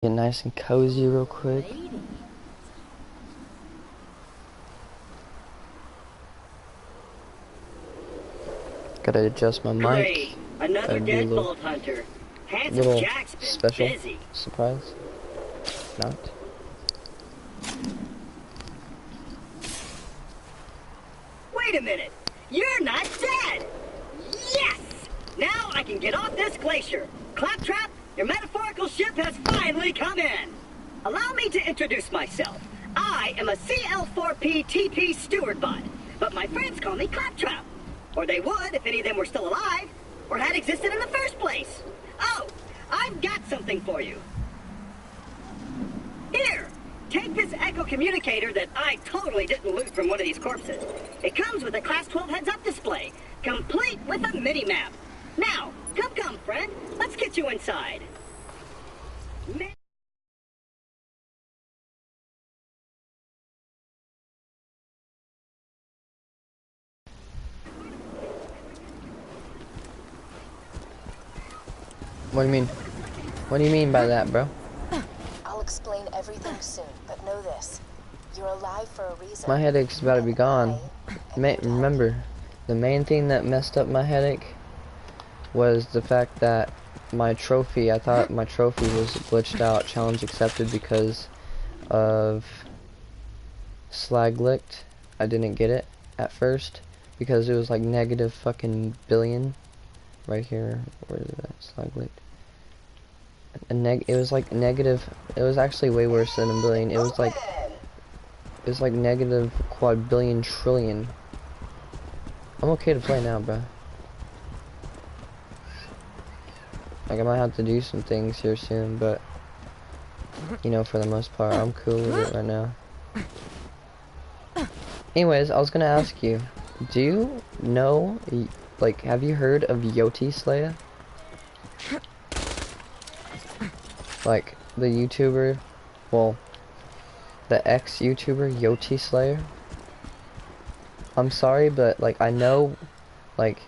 Get nice and cozy real quick. Gotta adjust my mic. Great. Another Gotta do a deadbolt hunter. Handsome little Jack's been special busy. surprise. Not. Wait a minute. You're not dead. Yes! Now I can get off this glacier. Claptrap, your metaphorical ship has finally come in. Allow me to introduce myself. I am a CL4P TP steward bot, but my friends call me Claptrap. Or they would if any of them were still alive, or had existed in the first place. Oh, I've got something for you. Here, take this echo communicator that I totally didn't loot from one of these corpses. It comes with a Class 12 heads-up display, complete with a mini-map. Now, come, friend. Let's get you inside. What do you mean? What do you mean by that, bro? I'll explain everything soon, but know this. You're alive for a reason. My headache's about to be gone. Remember, the main thing that messed up my headache was the fact that my trophy, I thought my trophy was glitched out, challenge accepted because of slag licked. I didn't get it at first because it was like negative fucking billion right here. Where is it at? Slag licked. It was like negative. It was actually way worse than a billion. It was like negative quadrillion trillion. I'm okay to play now, bro. Like, I might have to do some things here soon, but you know, for the most part, I'm cool with it right now. Anyways, I was gonna ask you, do you know, like, have you heard of Yoti Slayer? Like, the YouTuber, well, the ex-YouTuber Yoti Slayer? I'm sorry, but, like, I know, like,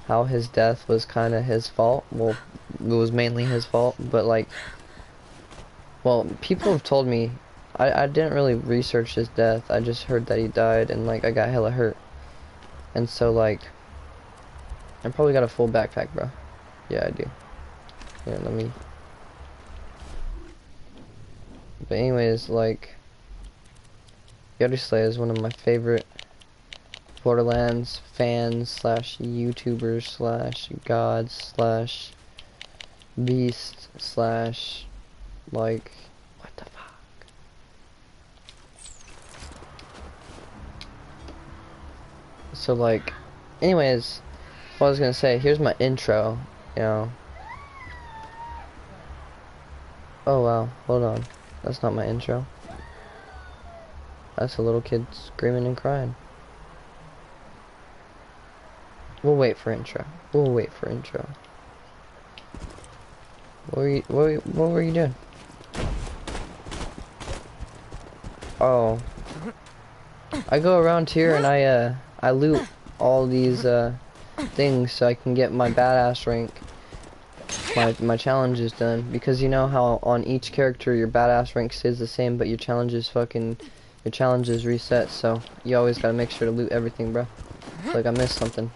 how his death was kind of his fault. Well, it was mainly his fault, but, like, well, people have told me, I didn't really research his death. I just heard that he died, and, like, I got hella hurt. And so, like, I probably got a full backpack, bro. Yeah, I do. Here, let me... But anyways, like, Yoti Slayer is one of my favorite Borderlands fans slash YouTubers slash gods slash beast slash, like, what the fuck? So, like, anyways, what I was gonna say, here's my intro, you know. Oh wow, hold on. That's not my intro. That's a little kid screaming and crying. We'll wait for intro. We'll wait for intro. What were you doing? Oh. I go around here and I loot all these things so I can get my badass rank. My challenges done, because you know how on each character your badass rank stays the same, but your challenges reset, so you always gotta make sure to loot everything, bro. Like I missed something.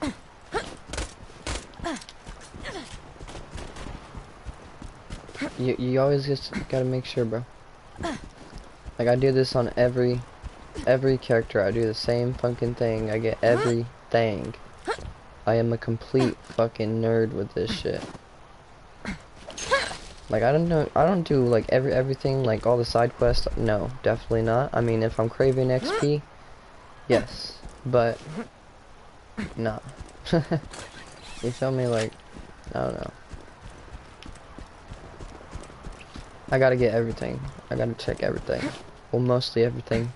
You always just gotta make sure, bro. Like I do this on every character. I do the same fucking thing. I get everything. I am a complete fucking nerd with this shit. Like I don't do like everything, like all the side quests. No, definitely not. I mean, if I'm craving XP, yes, but nah. You feel me? Like, I don't know. I gotta get everything. I gotta check everything. Well, mostly everything.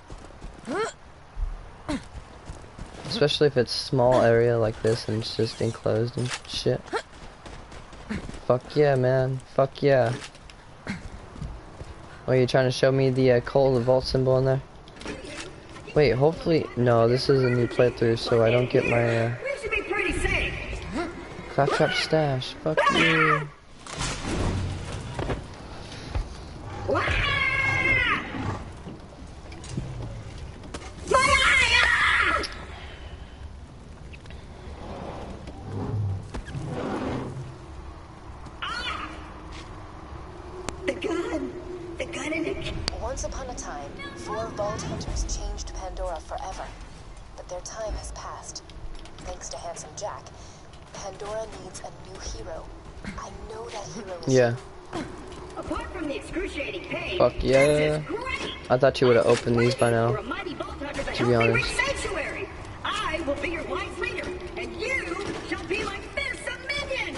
Especially if it's a small area like this and it's just enclosed and shit. Fuck yeah, man. Fuck yeah. Oh, you trying to show me the the vault symbol in there? Wait, hopefully... No, this is a new playthrough, so I don't get my, Claptrap stash. Fuck you. The gun in it. Once upon a time, 4 Vault Hunters changed Pandora forever. But their time has passed. Thanks to Handsome Jack, Pandora needs a new hero. I know that hero is Yeah. Apart from the excruciating pain, Fuck this yeah. is great. I thought you would have opened these by You're now. a mighty Vault Hunter that To be helped me reach honest. sanctuary. I will be your wise leader, and you shall be my fearsome minion.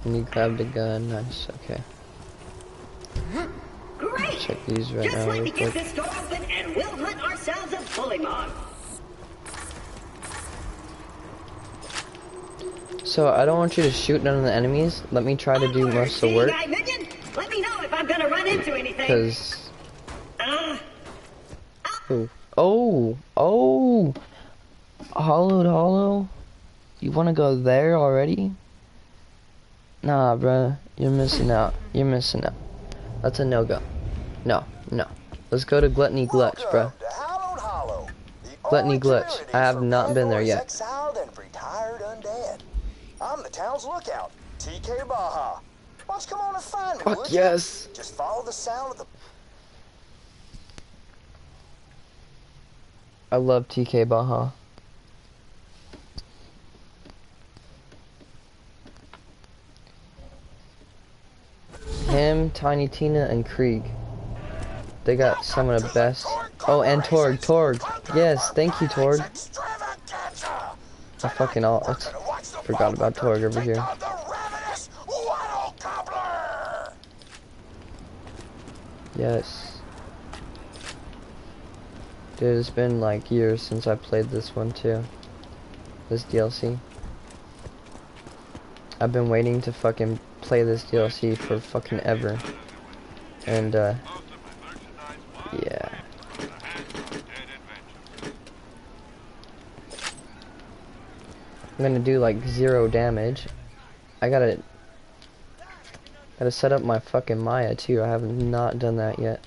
And you grabbed a gun. Nice. Okay. Great. Check these right Just now let real me get quick. this door open, and we'll hunt ourselves a bully mom. So I don't want you to shoot none of the enemies. Let me try to do most of the work. Guy minion, let me know if I'm gonna run into anything. Cause. Uh, Ooh. Oh. Hollow. You want to go there already? Nah, bruh. You're missing out. That's a no-go. No. Let's go to Gluttony Glutch, bruh. Welcome to Hallowed Hollow, the Gluttony only Glutch. community I have for not been there Pandor's yet. Exiled and retired undead. I'm the town's lookout, TK Baja. Why don't you come on and find me, Fuck would you? yes. Just follow the sound of the... I love TK Baja. Him, Tiny Tina, and Krieg. They got some of the best. Oh, and Torg. Yes, thank you, Torg. I fucking forgot about Torg over here. Yes. Dude, it's been like years since I played this one too. This DLC. I've been waiting to fucking play this DLC for fucking ever. And yeah. I'm gonna do like 0 damage. I gotta set up my fucking Maya too. I have not done that yet.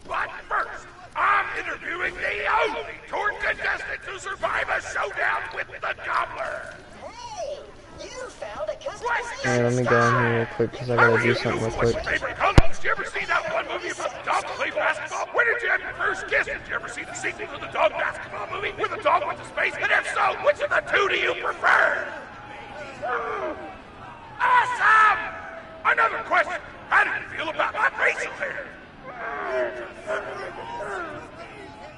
But first, I'm interviewing the only tour contestant to survive a showdown with the Gobbler. hey, you found a custom. Alright, let me go in here real quick because I gotta do something real quick. Favorite colors? Did you ever see that one movie about the dog play basketball? When did you have your first kiss? Did you ever see the sequel to the dog basketball movie where the dog went to space? And if so, which of the two do you prefer? Awesome! Another question. How do you feel about my facial hair?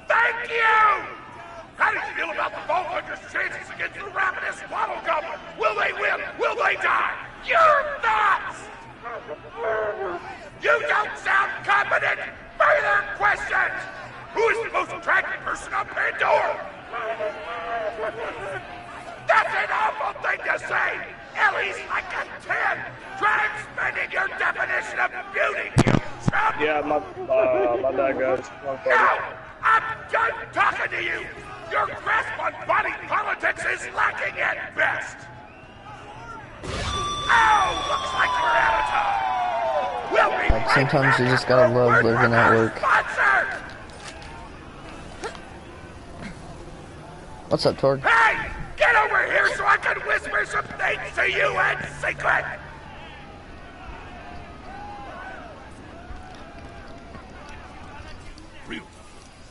Thank you! How do you feel about the Vault Hunter's chances against the ravenous Waddle Goblin? Will they win? Will they die? Your thoughts! You don't sound confident! Further questions! Who is the most attractive person on Pandora? That's an awful thing to say! Ellie's like a 10! Try expanding your definition of beauty, you chump! Yeah, my bad, guys. No! I'm done talking to you! Your grasp on body politics is lacking at best! Oh, looks like we're out of time! We'll be Like, right sometimes you back just gotta after a love word living from at our work. sponsor. What's up, Torg? Hey! Get over here so I can whisper some things to you in secret! Really?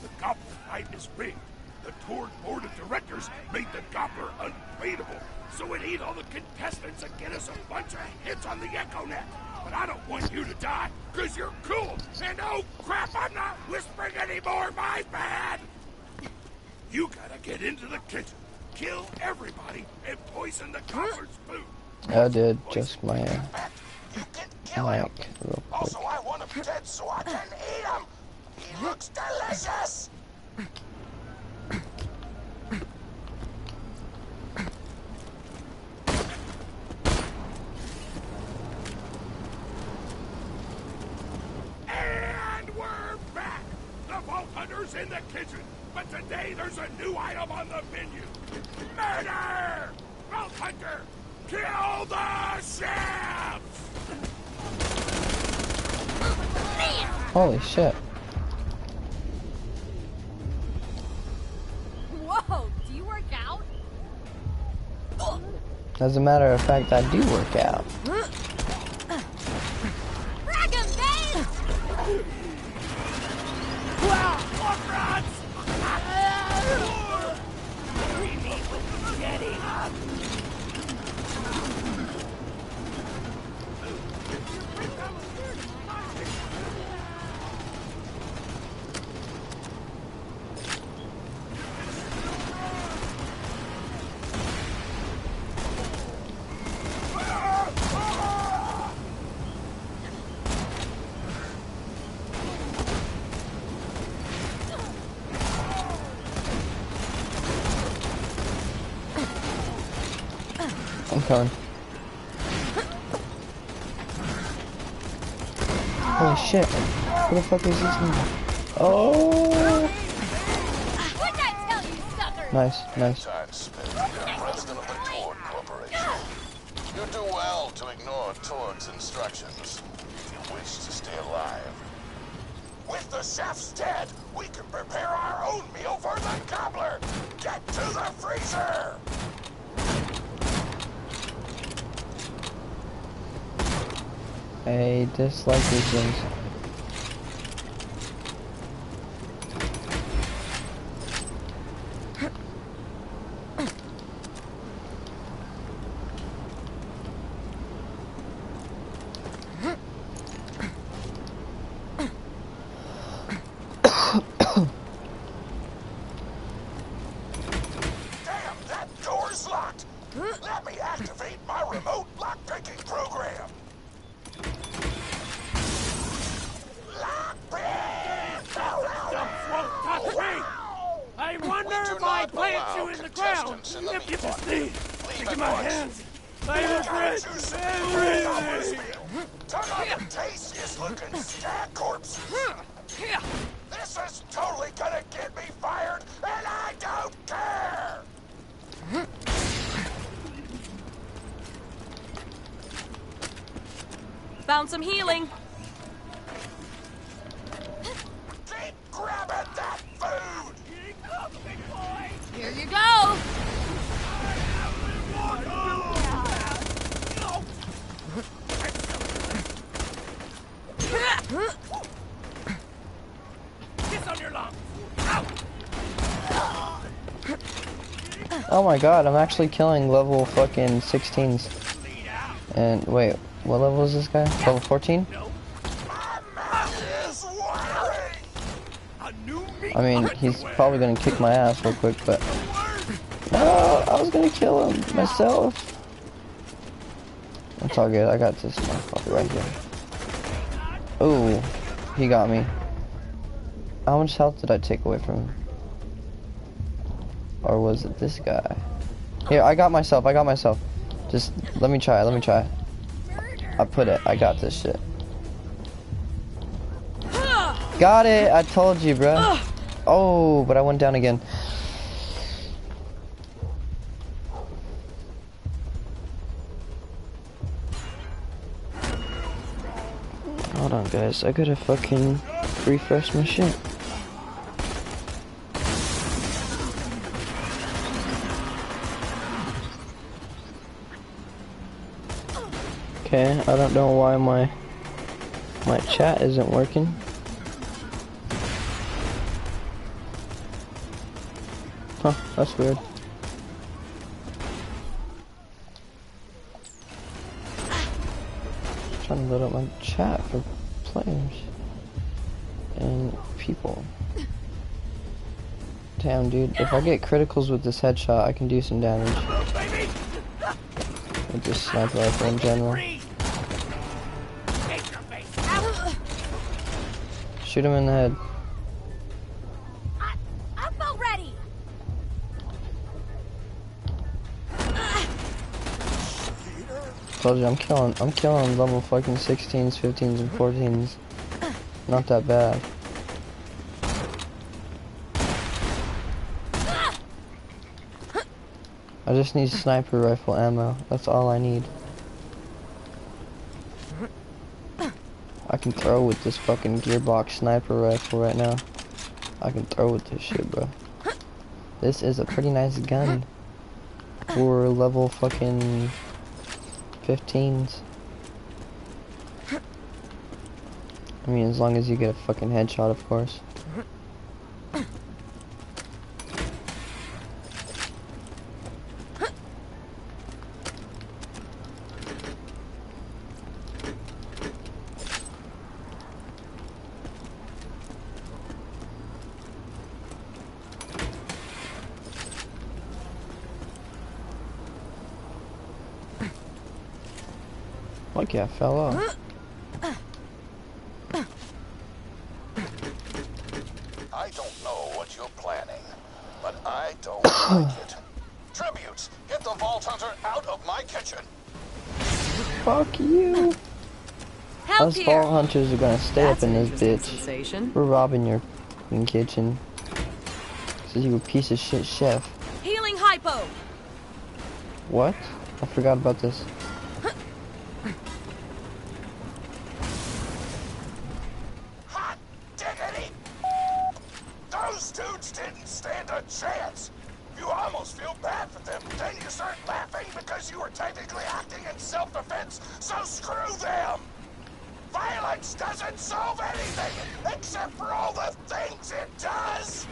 The Gobbler fight is rigged. The Torg board of directors made the Gobbler unbeatable, so it ate all the contestants and get us a bunch of hits on the EchoNet. But I don't want you to die, because you're cool. And oh crap, I'm not whispering anymore, my bad! You gotta get into the kitchen, kill everybody, and poison the Gobbler's food. I did, just my hair. You can kill him. mic real quick. Also, I want him dead so I can eat him. He looks delicious. And we're back! The Vault Hunter's in the kitchen, but today there's a new item on the menu. Murder! Vault Hunter, kill the chefs! Holy shit. Whoa, do you work out? As a matter of fact, I do work out. Frag 'em, babe! I'm coming. Holy shit. Who the fuck is this thing? Oh! What'd I tell you, sucker? Nice, nice. Time spent here, president of the Torg Corporation. You do well to ignore Torg's instructions if you wish to stay alive. With the chefs dead, we can prepare our own meal for the gobbler. Get to the freezer. I dislike these things. Damn, that door's locked. Let me activate my remote lockpicking program. I wonder if I plant you in the ground. If you just need to get my hands. I regret everything. Turn on your tastiest looking stag corpse. This is totally gonna get me fired, and I don't care. Found some healing. Keep grabbing that food. Here you go. Kiss on your lungs. Oh my god, I'm actually killing level fucking 16s. And wait, what level is this guy? Level 14? I mean, he's probably gonna kick my ass real quick, but... No, I was gonna kill him myself. It's all good, I got this motherfucker right here. Ooh, he got me. How much health did I take away from him? Or was it this guy? Here, I got myself. Just, let me try. I put it, I got this shit. Got it, I told you, bro. Oh, but I went down again. Hold on, guys, I gotta fucking refresh my shit. Okay, I don't know why my chat isn't working. Huh, that's weird. Trying to load up my chat for players and people. Damn, dude, if I get criticals with this headshot, I can do some damage. With this sniper rifle in general. Shoot him in the head. I'm about ready. Told you, I'm killing level fucking 16s, 15s, and 14s. Not that bad. I just need sniper rifle ammo. That's all I need. I can throw with this fucking gearbox sniper rifle right now. I can throw with this shit, bro. This is a pretty nice gun for level fucking 15s. I mean, as long as you get a fucking headshot, of course. Like, yeah, fell off. I don't know what you're planning, but I don't like it. Tributes, get the Vault Hunter out of my kitchen. Fuck you. Help Us here. vault hunters are gonna stay That's up in an this interesting bitch. sensation. We're robbing your fucking kitchen. So you a piece of shit chef. Healing hypo. What? I forgot about this. Hot diggity! Those dudes didn't stand a chance. You almost feel bad for them, then you start laughing because you were technically acting in self-defense, so screw them! Violence doesn't solve anything, except for all the things it does!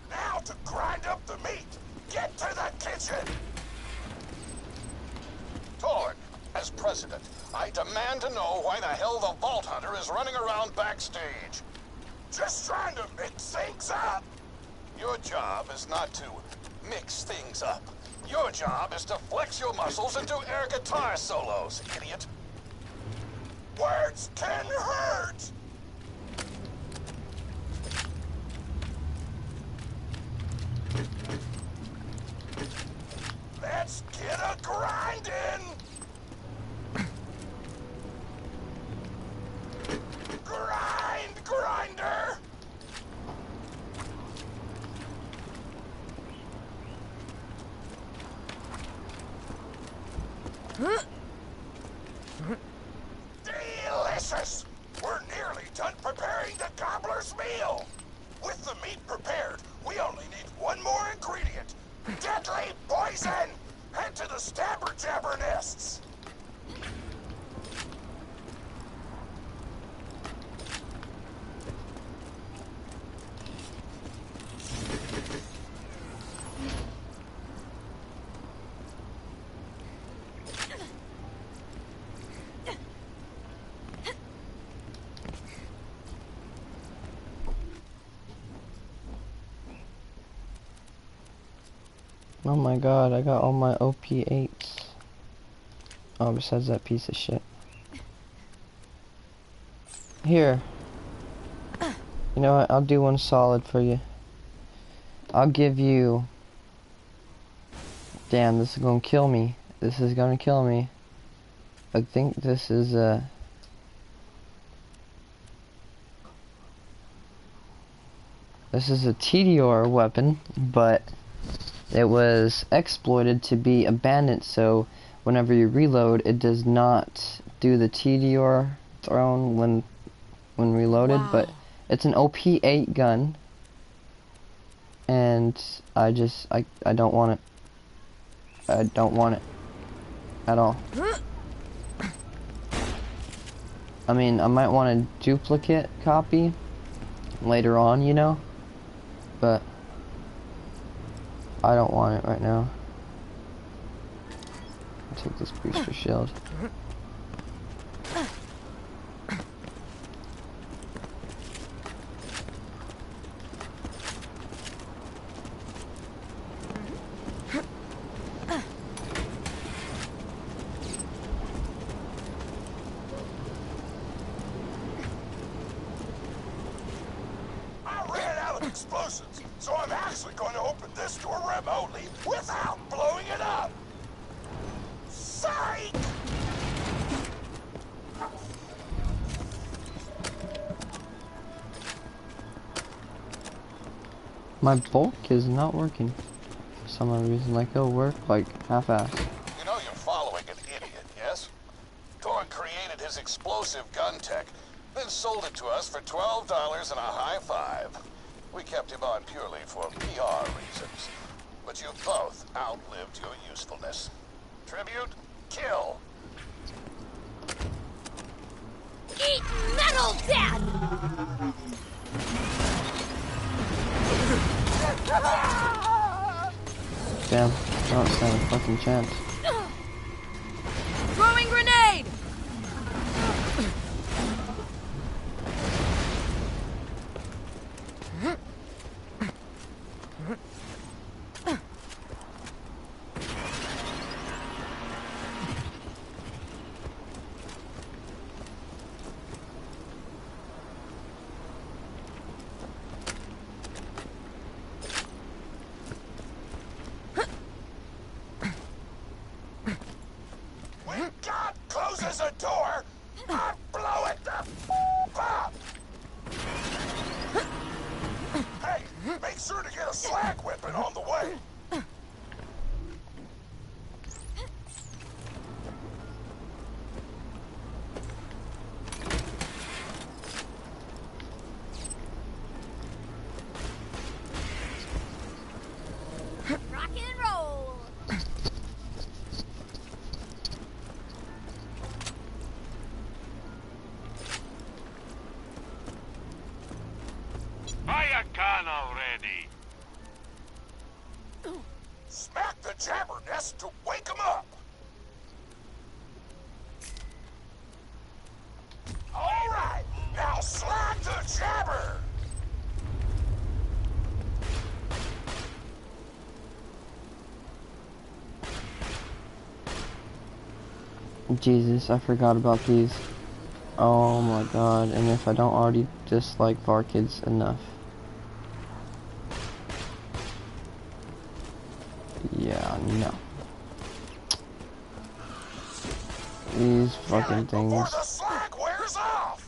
Now to grind up the meat! Get to the kitchen! Torg, as president, I demand to know why the hell the Vault Hunter is running around backstage. Just trying to mix things up. Your job is not to mix things up. Your job is to flex your muscles and do air guitar solos, idiot. Words can hurt! Let's get a grindin'! Grind, grinder! Delicious! We're nearly done preparing the gobbler's meal! With the meat prepared, we only need one more ingredient. Deadly poison! Head to the stabber jabber nests! Oh my god, I got all my OP8s. Oh, besides that piece of shit. Here. You know what, I'll do one solid for you. I'll give you... Damn, this is gonna kill me. This is gonna kill me. I think this is a... This is a TDR weapon, but it was exploited to be abandoned, so whenever you reload, it does not do the TDR thrown when reloaded, Wow. but it's an OP8 gun, and I don't want it. I don't want it at all. I mean, I might want a duplicate copy later on, you know, but I don't want it right now. I'll take this booster shield. So I'm actually going to open this door remotely without blowing it up. Psych! My bulk is not working for some odd reason. Like it'll work like half-ass. You know you're following an idiot, yes? Torg created his explosive gun tech, then sold it to us for $12 and a high five. We kept him on purely for PR reasons. But you both outlived your usefulness. Tribute, kill. Eat metal, Dad! Damn, I don't stand a fucking chance. Throwing grenade! When God closes a door, I blow it the up! Hey, make sure to get a slag whipping on the way. Rock and roll! Buy a gun already. Smack the jabber nest to wake 'em up. All right, now slag the jabber. Jesus, I forgot about these. Oh my god, and if I don't already dislike VAR kids enough. Yeah, no. These fucking Before things. the slag wears off.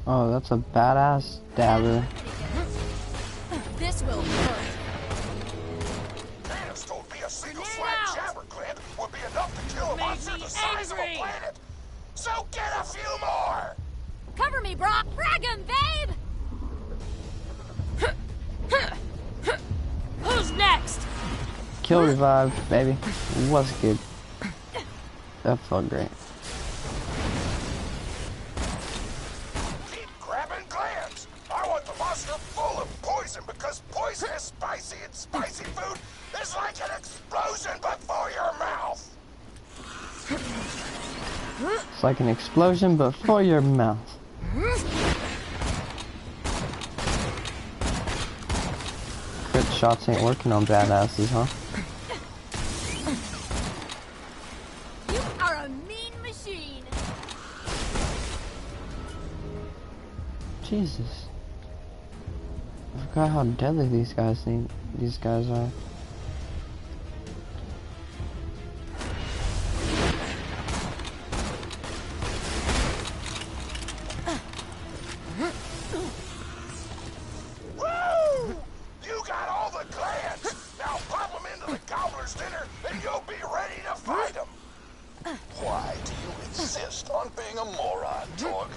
Oh, that's a badass dabber. This will hurt. Thanos told me a single Grenade slag out! jabber gland would be enough to kill a Make monster me the size of a angry! planet. So get a few more. Cover me, Brock! Frag him, babe! Who's next? Kill revive, baby. What's good? That felt great. Keep grabbing glands. I want the monster full of poison because poison is spicy and spicy food is like an explosion before your mouth. It's like an explosion, but for your mouth. Crit shots ain't working on badasses, huh? You are a mean machine! Jesus. I forgot how deadly these guys are. Woo! You got all the glands. Now pop them into the gobbler's dinner and you'll be ready to fight them. Why do you insist on being a moron, Torg?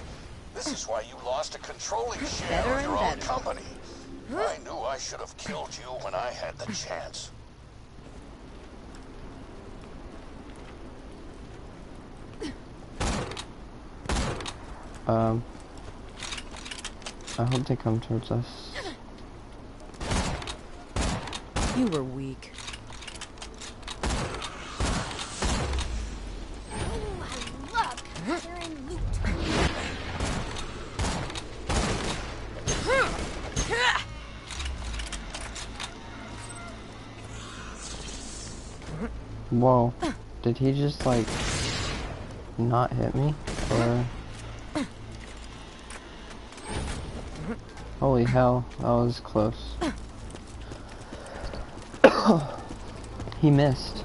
This is why you lost a controlling share of your own company. I knew I should have killed you when I had the chance. I hope they come towards us. You were weak. Ooh, I love clearing loot. Whoa. Did he just, like, not hit me? Or... Holy hell, that was close. He missed.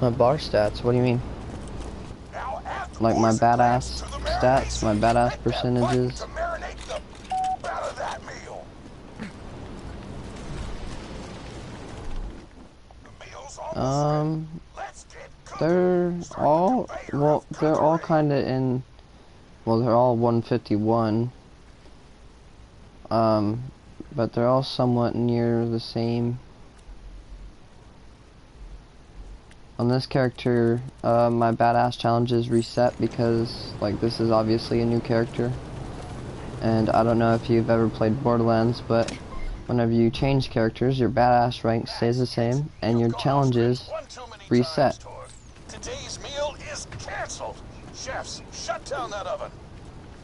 My bar stats, what do you mean? Like my badass stats, my badass percentages? They're all, well, they're all kinda in, well, they're all 151. But they're all somewhat near the same. On this character, my badass challenge is reset because, like, this is obviously a new character. And I don't know if you've ever played Borderlands, but whenever you change characters, your badass rank stays the same, and your challenges reset. Today's meal is canceled. Chefs, shut down that oven.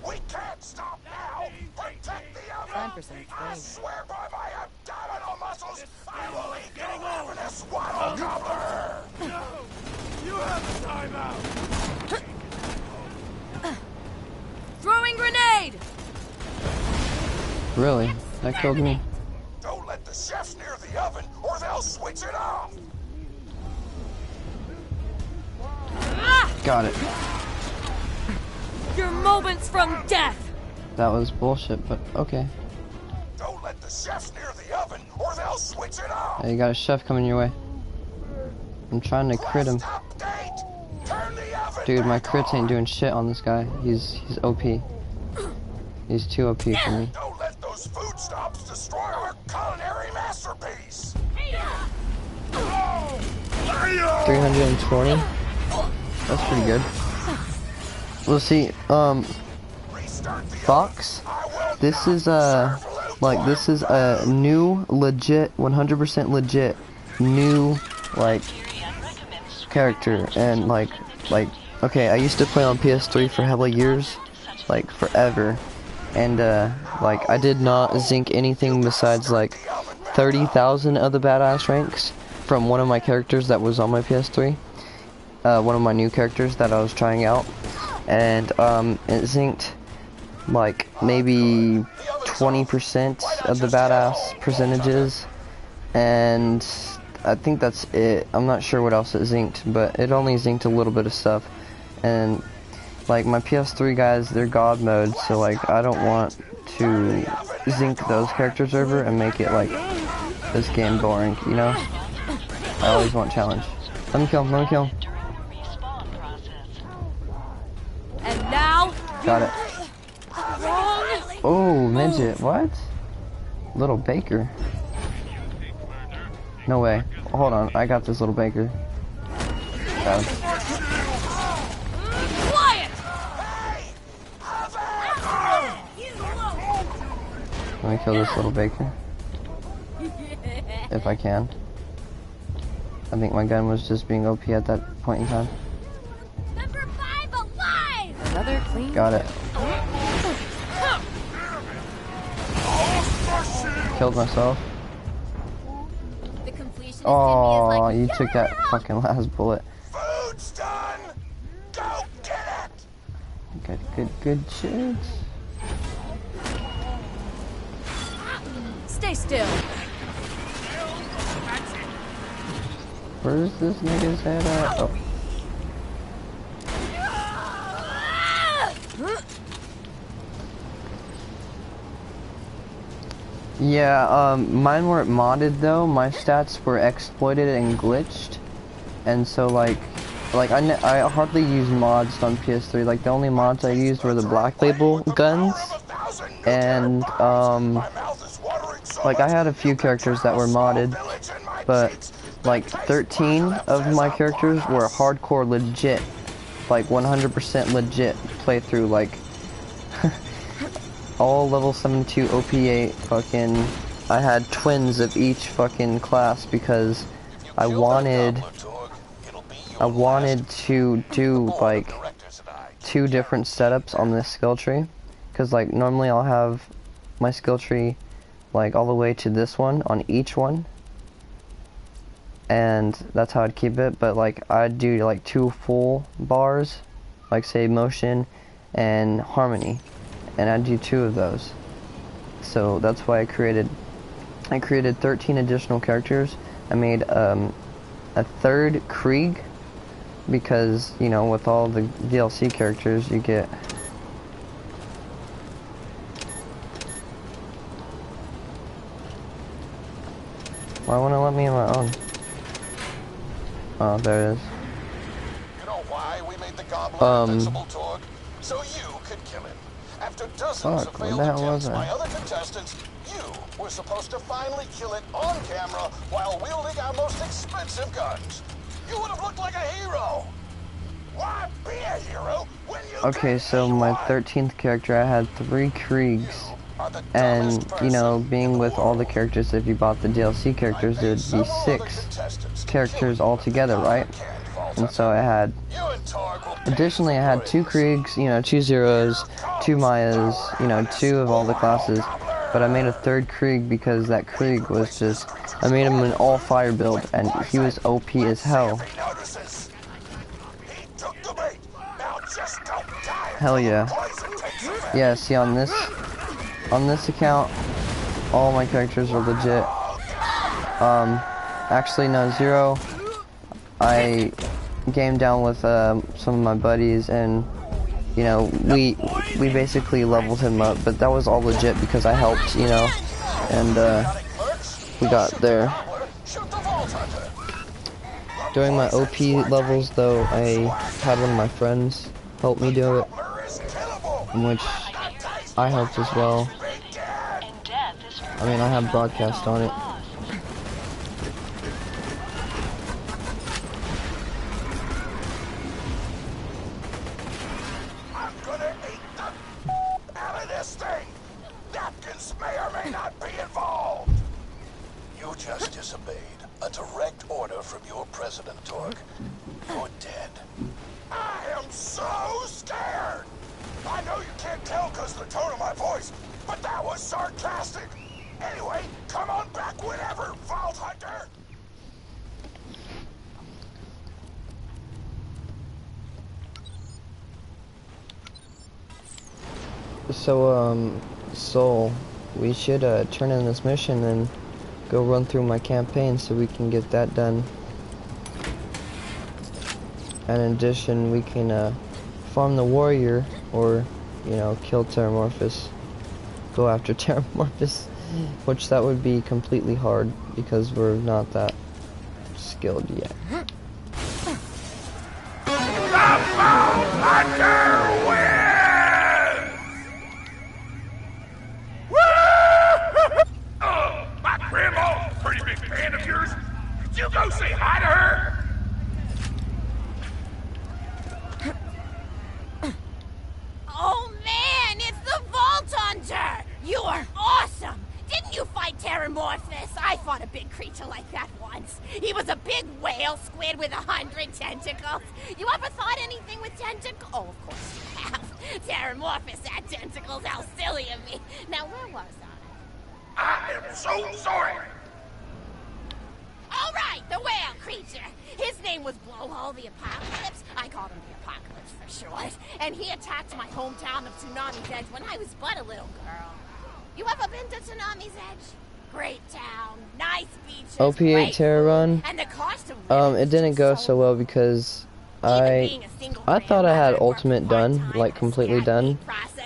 We can't stop now. Protect the oven. Time for some I training. swear by my abdominal muscles, I will eat the ravenous waddle gobbler. No! You have a timeout! Throwing grenade! Really? That killed me. Don't let the chefs near the oven, or they'll switch it off. Got it. Your moments from death! That was bullshit, but okay. Don't let the chefs near the oven, or they'll switch it off. Hey, you got a chef coming your way. I'm trying to crit him. Update. Turn the oven Dude, my back crits ain't on. doing shit on this guy. He's OP. He's too OP for me. Don't let those food stops destroy our culinary masterpiece. 320? That's pretty good. Let's see, Fox, this is like, this is a new, legit, 100% legit, new, like, character, and, like, okay, I used to play on PS3 for hella years, like, forever, and, like, I did not zinc anything besides, like, 30,000 of the badass ranks from one of my characters that was on my PS3, one of my new characters that I was trying out, and, it zinced, like, maybe 20% of the badass percentages, and I think that's it. I'm not sure what else it zinced, but it only zinced a little bit of stuff, and, like, my PS3 guys, they're god mode, so, like, I don't want to zinc those characters over and make it, like, this game boring, you know? I always want challenge. Let me kill him, let me kill him. And now, Got it. wrong! Oh, midget, what? Little baker. No way. Hold on, I got this little baker. Got him. Quiet! Let me kill this little baker. If I can. I think my gun was just being OP at that point in time. Number 5 alive! Another clean. Got it. Killed myself. The completionist Oh, in me is like, you took that fucking last bullet. Food's done. Go get it. Good shit. Stay still. Where's this nigga's head at? Oh. Yeah, mine weren't modded though. My stats were exploited and glitched, and so like I hardly used mods on PS3. Like the only mods I used were the Black Label guns, and like I had a few characters that were modded, but like 13 of my characters were hardcore legit, like 100% legit playthrough. Like all level 72 OP8 fucking, I had twins of each fucking class because I wanted to do like 2 different setups on this skill tree, because like normally I'll have my skill tree like all the way to this one on each one, and that's how I'd keep it. But like I'd do like 2 full bars, like say motion and harmony, and I'd do 2 of those. So that's why I created 13 additional characters. I made a 3rd Krieg, because you know, with all the DLC characters you get. Why won't it let me in my own? Oh, there it is. You know why we made the goblin invincible, Torg? So you could kill him. After dozens of failed attempts by other contestants, you were supposed to finally kill it on camera while wielding our most expensive guns. You would have looked like a hero. Why be a hero when you Okay, so my 13th character, I had 3 Kriegs. And, you know, being with all the characters, if you bought the DLC characters, there'd be 6 characters altogether, right? And so I had, additionally I had 2 Kriegs, you know, 2 Zeros, 2 Mayas, you know, 2 of all the classes. But I made a 3rd Krieg because that Krieg was just, I made him an all fire build, and he was OP as hell. Hell yeah. Yeah, see, on this account, all my characters are legit. Actually no, Zero, I gamed down with some of my buddies, and you know, we basically leveled him up, but that was all legit because I helped, you know, and we got there. During my OP levels though, I had one of my friends help me do it, in which I helped as well. I mean, I have broadcast on it. I'm gonna eat the out of this thing. Napkins may or may not be involved. You just disobeyed a direct order from your president, Torg. You're dead. I am so scared. I know you can't tell because of the tone of my voice, but that was sarcastic. Anyway, come on back whenever, Vault Hunter! So, Soul, we should turn in this mission and go run through my campaign so we can get that done. And in addition, we can farm the warrior, or, you know, kill Terramorphous. Go after Terramorphous. Which that would be completely hard because we're not that skilled yet. My grandma's a pretty big fan of yours. Could you go say hi to her? Oh man, it's the Vault Hunter! You are awesome! Didn't you fight Terramorphous? I fought a big creature like that once. He was a big whale squid with 100 tentacles. You ever thought anything with tentacles? Oh, of course you have. Terramorphous had tentacles. How silly of me. Now, where was I? I am so sorry. All right, the whale creature. His name was Blowhole the Apocalypse. I called him the Apocalypse for short. And he attacked my hometown of Tsunami's Edge when I was but a little girl. You ever been to Tsunami's Edge? Great town, nice beaches, OP8 Terra Run. And the cost of it didn't go so well because I thought I had ultimate done, like completely done.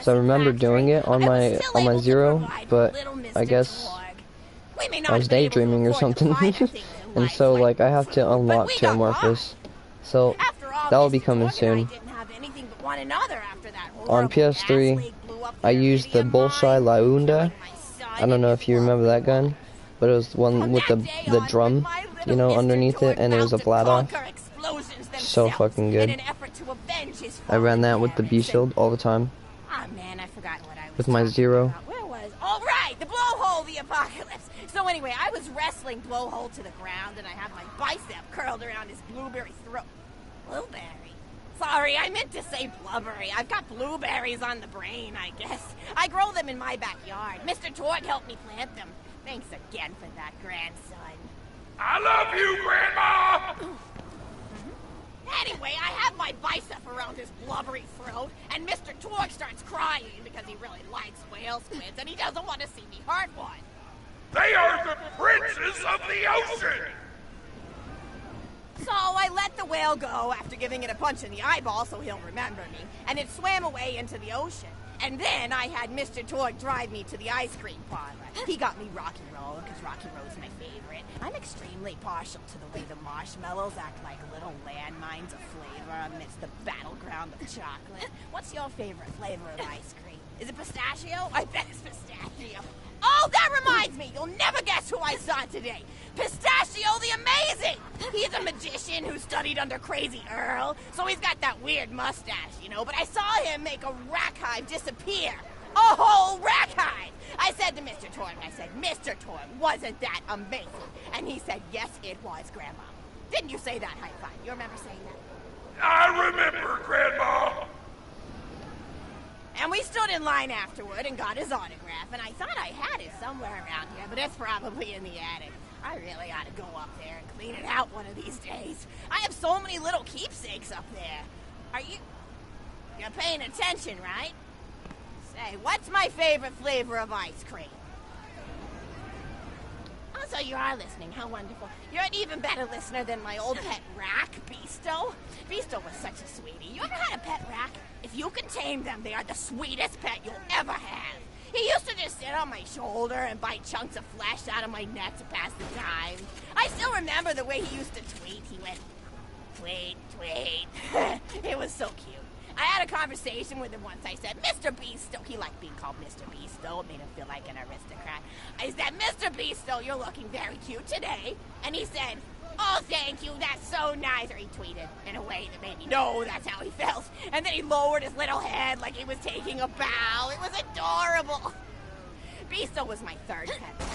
So I remember doing it on my Zero, but I guess I was daydreaming or something. And so like I have to unlock Terramorphous. So that will be coming soon. On PS3, I used the Bolshoi Launda. I don't know if you remember that gun, but it was one with the drum, you know, underneath it, and it was a Vladoff. So fucking good. I ran that with the B shield all the time. Ah man, I forgot what I with my zero. Where was? Oh, right, the blowhole, the apocalypse. So anyway, I was wrestling blowhole to the ground, and I have my bicep curled around his blueberry throat. Blueberry? Sorry, I meant to say blubbery. I've got blueberries on the brain, I guess. I grow them in my backyard. Mr. Torg helped me plant them. Thanks again for that, grandson. I love you, Grandma! Anyway, I have my bicep around his blubbery throat, and Mr. Torg starts crying because he really likes whale squids, and he doesn't want to see me hurt one. They are the princes of the ocean! So I let the whale go after giving it a punch in the eyeball so he'll remember me, and it swam away into the ocean. And then I had Mr. Torg drive me to the ice cream parlor. He got me Rocky Roll, because Rocky Roll's my favorite. I'm extremely partial to the way the marshmallows act like little landmines of flavor amidst the battleground of chocolate. What's your favorite flavor of ice cream? Is it pistachio? I bet it's pistachio. Oh, that reminds me! You'll never guess who I saw today! Pistachio the Amazing! He's a magician who studied under Crazy Earl, so he's got that weird mustache, you know, but I saw him make a rack hive disappear. A whole rack hive! I said to Mr. Torg, Mr. Torg, wasn't that amazing? And he said, yes, it was, Grandma. Didn't you say that, High Five? You remember saying that? I remember, Grandma! And we stood in line afterward and got his autograph, and I thought I had it somewhere around here, but it's probably in the attic. I really ought to go up there and clean it out one of these days. I have so many little keepsakes up there. You're paying attention, right? Say, what's my favorite flavor of ice cream? Oh, so you are listening. How wonderful. You're an even better listener than my old pet rack, Beasto. Beasto was such a sweetie. You ever had a pet rack? If you can tame them, they are the sweetest pet you'll ever have. He used to just sit on my shoulder and bite chunks of flesh out of my neck to pass the time. I still remember the way he used to tweet. He went, tweet, tweet. It was so cute. I had a conversation with him once. I said, Mr. Beasto. He liked being called Mr. Beasto. It made him feel like an aristocrat. I said, Mr. Beasto, you're looking very cute today. And he said, oh, thank you, that's so nice. Or he tweeted in a way that made me know that's how he felt. And then he lowered his little head like he was taking a bow. It was adorable. Beasto was my third pet.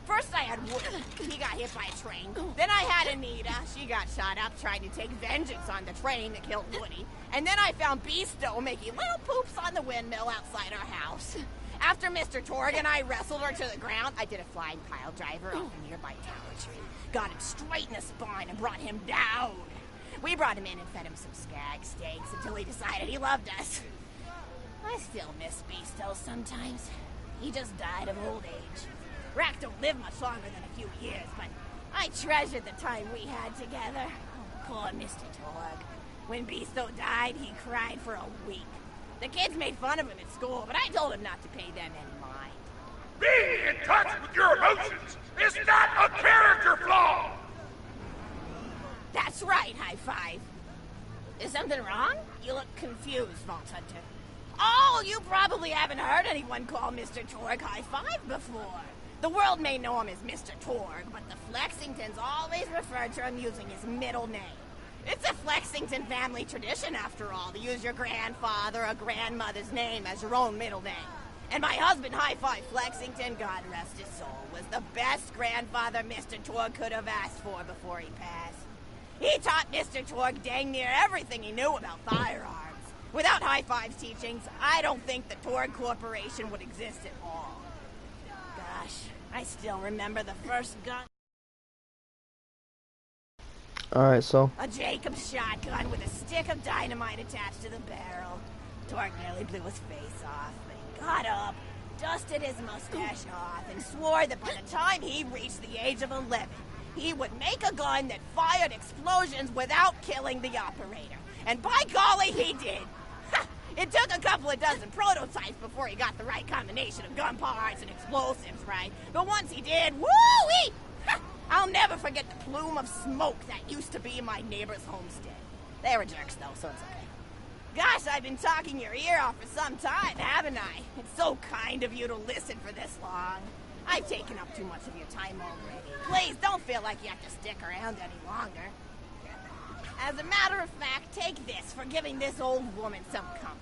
First I had Woody. He got hit by a train. Then I had Anita. She got shot up trying to take vengeance on the train that killed Woody. And then I found Beasto making little poops on the windmill outside our house. After Mr. Torg and I wrestled her to the ground, I did a flying pile driver off a nearby tower tree. Got him straight in the spine and brought him down. We brought him in and fed him some skag steaks until he decided he loved us. I still miss Beasto sometimes. He just died of old age. Racks don't live much longer than a few years, but I treasured the time we had together. Oh, poor Mr. Torg. When Beasto died, he cried for a week. The kids made fun of him at school, but I told him not to pay them any mind. Being in touch with your emotions is not a character flaw! That's right, High Five. Is something wrong? You look confused, Vault Hunter. Oh, you probably haven't heard anyone call Mr. Torg High Five before. The world may know him as Mr. Torg, but the Flexingtons always refer to him using his middle name. It's a Flexington family tradition, after all, to use your grandfather or grandmother's name as your own middle name. And my husband, High Five Flexington, God rest his soul, was the best grandfather Mr. Torg could have asked for before he passed. He taught Mr. Torg dang near everything he knew about firearms. Without High Five's teachings, I don't think the Torg Corporation would exist at all. Gosh, I still remember the first gun. Alright, so A Jacobs shotgun with a stick of dynamite attached to the barrel. Torg nearly blew his face off, but he got up, dusted his mustache off, and swore that by the time he reached the age of 11, he would make a gun that fired explosions without killing the operator. And by golly, he did. It took a couple of dozen prototypes before he got the right combination of gun parts and explosives right. But once he did, woo-wee! I'll never forget the plume of smoke that used to be my neighbor's homestead. They were jerks, though, so it's okay. Gosh, I've been talking your ear off for some time, haven't I? It's so kind of you to listen for this long. I've taken up too much of your time already. Please don't feel like you have to stick around any longer. As a matter of fact, take this for giving this old woman some company.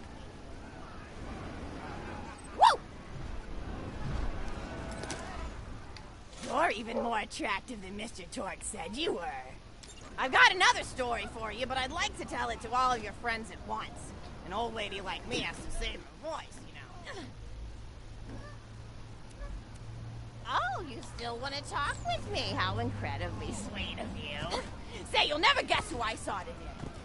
Woo! even more attractive than Mr. Torque said you were. I've got another story for you, but I'd like to tell it to all of your friends at once. An old lady like me has to save her voice, you know. Oh, you still want to talk with me? How incredibly sweet of you. Say, you'll never guess who I saw today.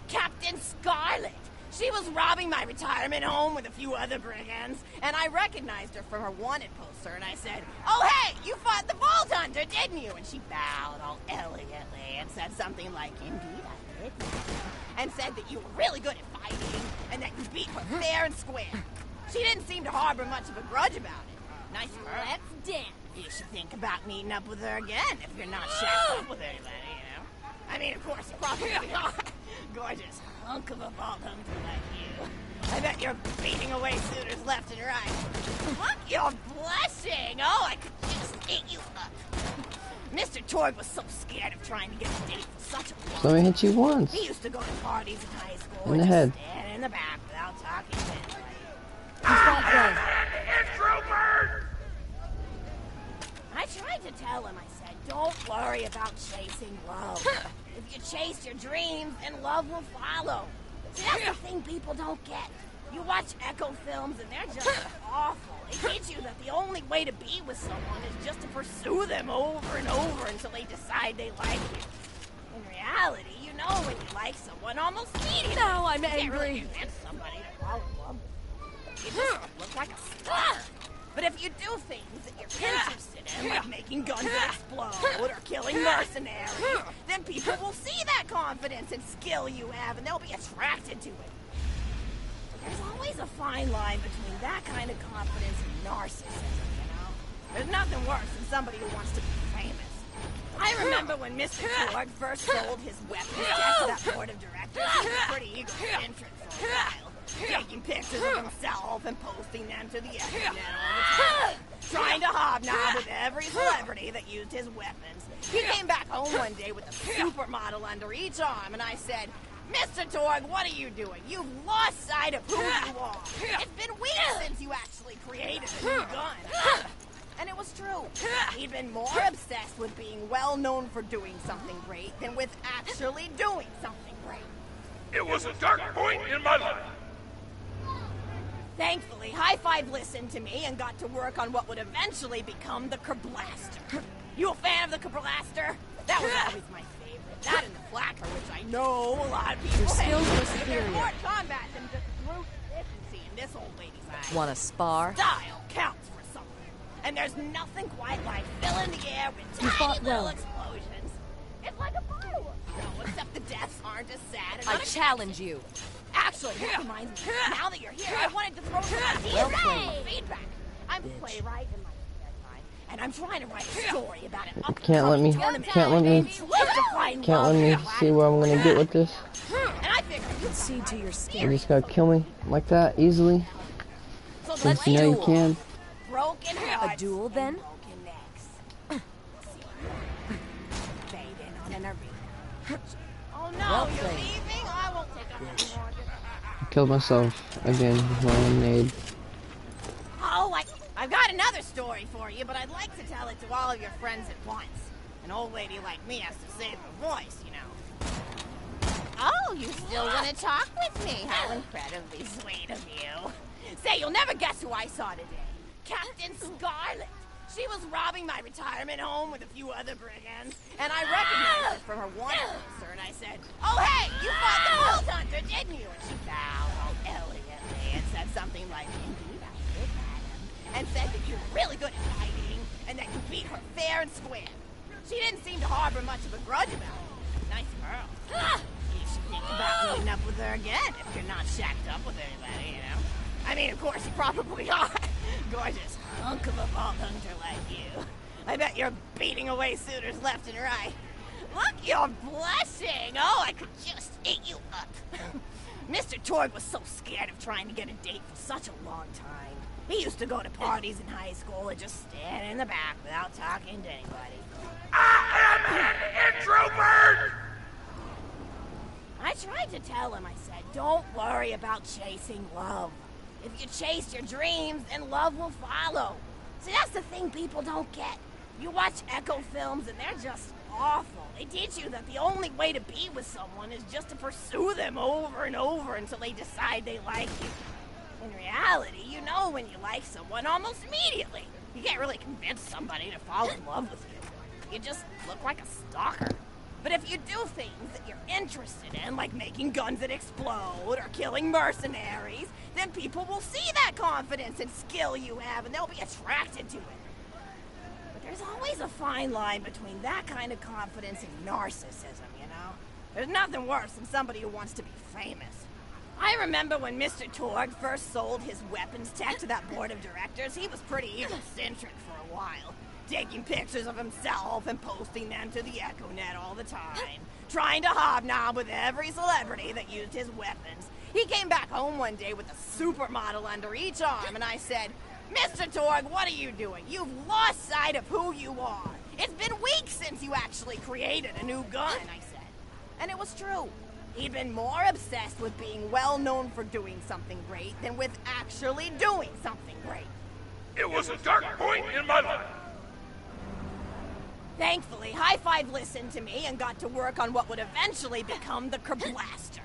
Captain Scarlet. She was robbing my retirement home with a few other brigands, and I recognized her from her wanted poster, and I said, "Oh, hey, you fought the Vault Hunter, didn't you?" And she bowed all elegantly and said something like, "Indeed, I did." And said that you were really good at fighting, and that you beat her fair and square. She didn't seem to harbor much of a grudge about it. Nice girl. Let's dance. You should think about meeting up with her again if you're not shacked up with anybody, you know? I mean, of course, you probably are. Gorgeous hunk of a Vault Hunter like you. I bet you're beating away suitors left and right. Look, you're blushing. Oh, I could just eat you up. Mr. Torg was so scared of trying to get a date for such a long So I hit you once. He used to go to parties in high school In and the just head. stand in the back without talking to anybody. Introvert! I tried to tell him, I said, don't worry about chasing love. If you chase your dreams, then love will follow. See, that's the thing people don't get. You watch Echo films and they're just awful. They teach you that the only way to be with someone is just to pursue them over and over until they decide they like you. In reality, you know when you like someone almost immediately. Now I'm You can't angry. really convince somebody to fall in love with you. You just look like a star. But if you do things that you're interested in, like making guns explode or killing mercenaries, then people will see that confidence and skill you have, and they'll be attracted to it. But there's always a fine line between that kind of confidence and narcissism, you know? There's nothing worse than somebody who wants to be famous. I remember when Mr. Torg first sold his weapons to that board of directors, he was pretty egocentric for a while. Taking pictures of himself and posting them to the internet all the time. Trying to hobnob with every celebrity that used his weapons. He came back home one day with a supermodel under each arm, and I said, "Mr. Torg, what are you doing? You've lost sight of who you are. It's been weeks since you actually created a new gun." And it was true. He'd been more obsessed with being well known for doing something great than with actually doing something great. It was a dark point in my life. Thankfully, High Five listened to me and got to work on what would eventually become the Kerblaster. You a fan of the Kerblaster? That was always my favorite. That and the Flacker, which I know a lot of people Your skills hate. were superior. They're more combat than just brute efficiency in this old lady's eyes. Want to spar? Style counts for something. And there's nothing quite like filling the air with You tiny fought little well. explosions. It's like a firework. No, except the deaths aren't as sad and I unexpected. challenge you. Actually, that reminds me, now that you're here, I wanted to throw some ideas Well out played. for feedback. I'm a playwright in my spare time, and I'm trying to write a story about an Can't let me- tournament. can't let me- It's love to find Can't love let me in see where I'm gonna get with this. And I figured you See to your You skin. just gotta kill me like that easily. so let's Since you know you duel. can. Broken hearts A duel, and then? broken necks. Fade in on an arena. Oh no, Well you're played. leaving? I won't take up any more. Killed myself again with my own nade. Oh, I've got another story for you, but I'd like to tell it to all of your friends at once. An old lady like me has to save her voice, you know. Oh, you still want to talk with me? How incredibly sweet of you. Say, you'll never guess who I saw today. Captain Scarlet. She was robbing my retirement home with a few other brigands, and I recognized her from her wanted poster, and I said, "Oh, hey, you fought the Vault Hunter, didn't you?" And she bowed all elegantly and said something like, "Indeed, I did, madam," and said that you were really good at fighting, and that you beat her fair and square. She didn't seem to harbor much of a grudge about it. Nice girl. You should think about meeting up with her again if you're not shacked up with anybody, you know? I mean, of course, you probably are. Gorgeous hunk of a Vault Hunter like you. I bet you're beating away suitors left and right. Look, you're blushing. Oh, I could just eat you up. Mr. Torg was so scared of trying to get a date for such a long time. He used to go to parties in high school and just stand in the back without talking to anybody. I am an introvert! I tried to tell him, I said, don't worry about chasing love. If you chase your dreams, then love will follow. See, that's the thing people don't get. You watch Echo films and they're just awful. They teach you that the only way to be with someone is just to pursue them over and over until they decide they like you. In reality, you know when you like someone almost immediately. You can't really convince somebody to fall in love with you. You just look like a stalker. But if you do things that you're interested in, like making guns that explode or killing mercenaries, then people will see that confidence and skill you have and they'll be attracted to it. But there's always a fine line between that kind of confidence and narcissism, you know? There's nothing worse than somebody who wants to be famous. I remember when Mr. Torg first sold his weapons tech to that board of directors, he was pretty egocentric for a while. Taking pictures of himself and posting them to the EchoNet all the time. Trying to hobnob with every celebrity that used his weapons. He came back home one day with a supermodel under each arm, and I said, Mr. Torg, what are you doing? You've lost sight of who you are. It's been weeks since you actually created a new gun, I said. And it was true. He'd been more obsessed with being well known for doing something great than with actually doing something great. It was a dark point in my life. Thankfully, High Five listened to me and got to work on what would eventually become the Kerblaster.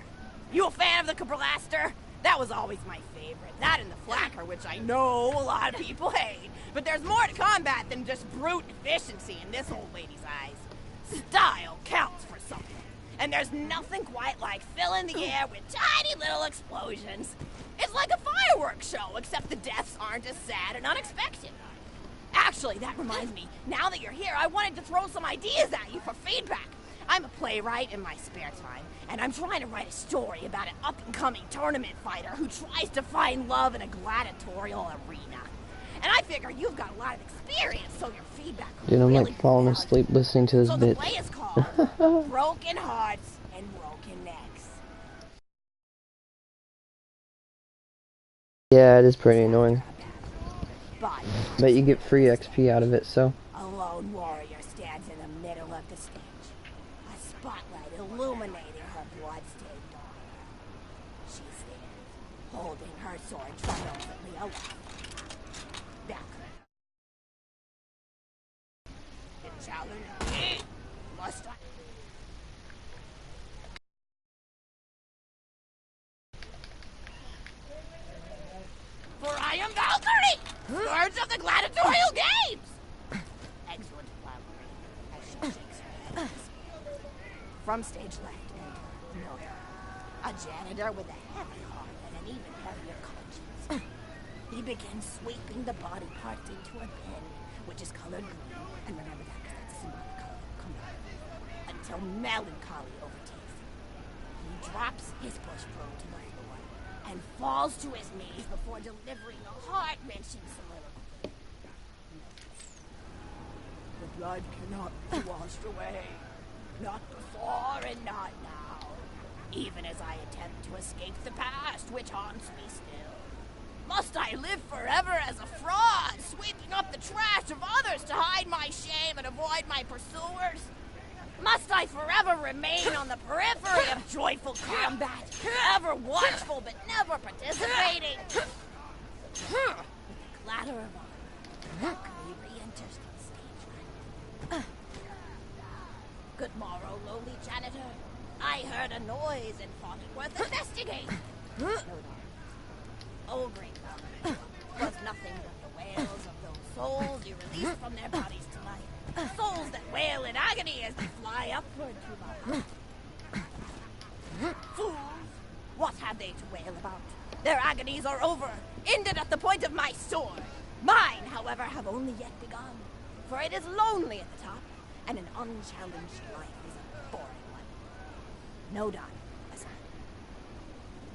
You a fan of the Kerblaster? That was always my favorite. That and the Flacker, which I know a lot of people hate. But there's more to combat than just brute efficiency in this old lady's eyes. Style counts for something. And there's nothing quite like filling the air with tiny little explosions. It's like a fireworks show, except the deaths aren't as sad and unexpected. Actually, that reminds me, now that you're here, I wanted to throw some ideas at you for feedback. I'm a playwright in my spare time, and I'm trying to write a story about an up-and-coming tournament fighter who tries to find love in a gladiatorial arena. And I figure you've got a lot of experience, so your feedback will Dude, I'm really like falling asleep listening to this So bitch. the play is called Broken Hearts and Broken Necks. Yeah, it is pretty annoying. But But you get free XP out of it, so. a lone warrior stands in the middle of the stage, a spotlight illuminating her blood-stained armor. She stands, holding her sword triumphantly aloft. Back. You challenge me? Must I? For I am Valkyrie, Lords of the Gladiatorial Games! Excellent Valkyrie, as she shakes her head. From stage left, enter Noda, a janitor with a heavy heart and an even heavier conscience. He begins sweeping the body parts into a bin, which is colored green, and remember that because that's a symbolic color, come on, until melancholy overtakes him. He drops his push broom to the floor and falls to his knees before delivering a heart-wrenching soliloquy. The blood cannot be washed away. Not before and not now. Even as I attempt to escape the past, which haunts me still. Must I live forever as a fraud, sweeping up the trash of others to hide my shame and avoid my pursuers? Must I forever remain on the periphery of joyful combat, ever watchful but never participating? With the clatter of armor, Valkyrie re-enters the stage light. Good morrow, lowly janitor. I heard a noise and thought it worth investigating. Oh, great Valkyrie, was nothing but the wails of those souls you released from their bodies tonight. Souls that wail in agony as they fly upward to my heart. Fools! What have they to wail about? Their agonies are over, ended at the point of my sword. Mine, however, have only yet begun. For it is lonely at the top, and an unchallenged life is a boring one. No doubt, as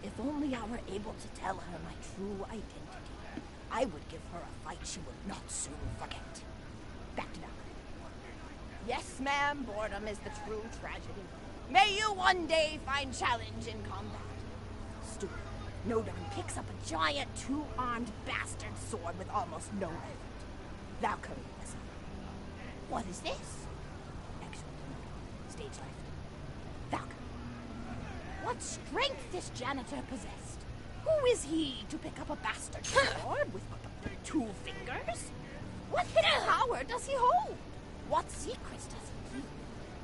if only I were able to tell her my true identity, I would give her a fight she would not soon forget. Back to Valkyrie. Yes, ma'am, boredom is the true tragedy. May you one day find challenge in combat. Stupid. Nodon picks up a giant two-armed bastard sword with almost no effort. Valkyrie, listen. What is this? Excellent. Stage left. Valkyrie. What strength this janitor possessed? Who is he to pick up a bastard sword with but 2 fingers? What hidden power does he hold? What secrets does he keep?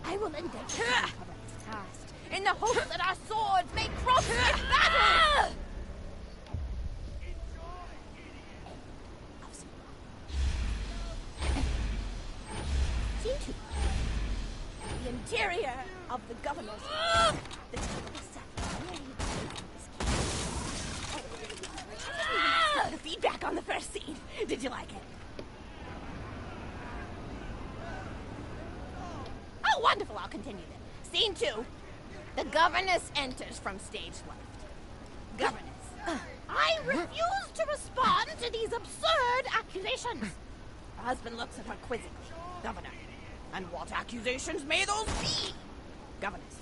I will endeavor to uncover his past, in the hope that our swords may cross in battle! Scene 2. The interior of the governor's the the feedback on the first scene. Did you like it? Oh, wonderful. I'll continue then. Scene 2. The governess enters from stage left. Governess. I refuse to respond to these absurd accusations. Her husband looks at her quizzically. Governor. And what accusations may those be? Governess.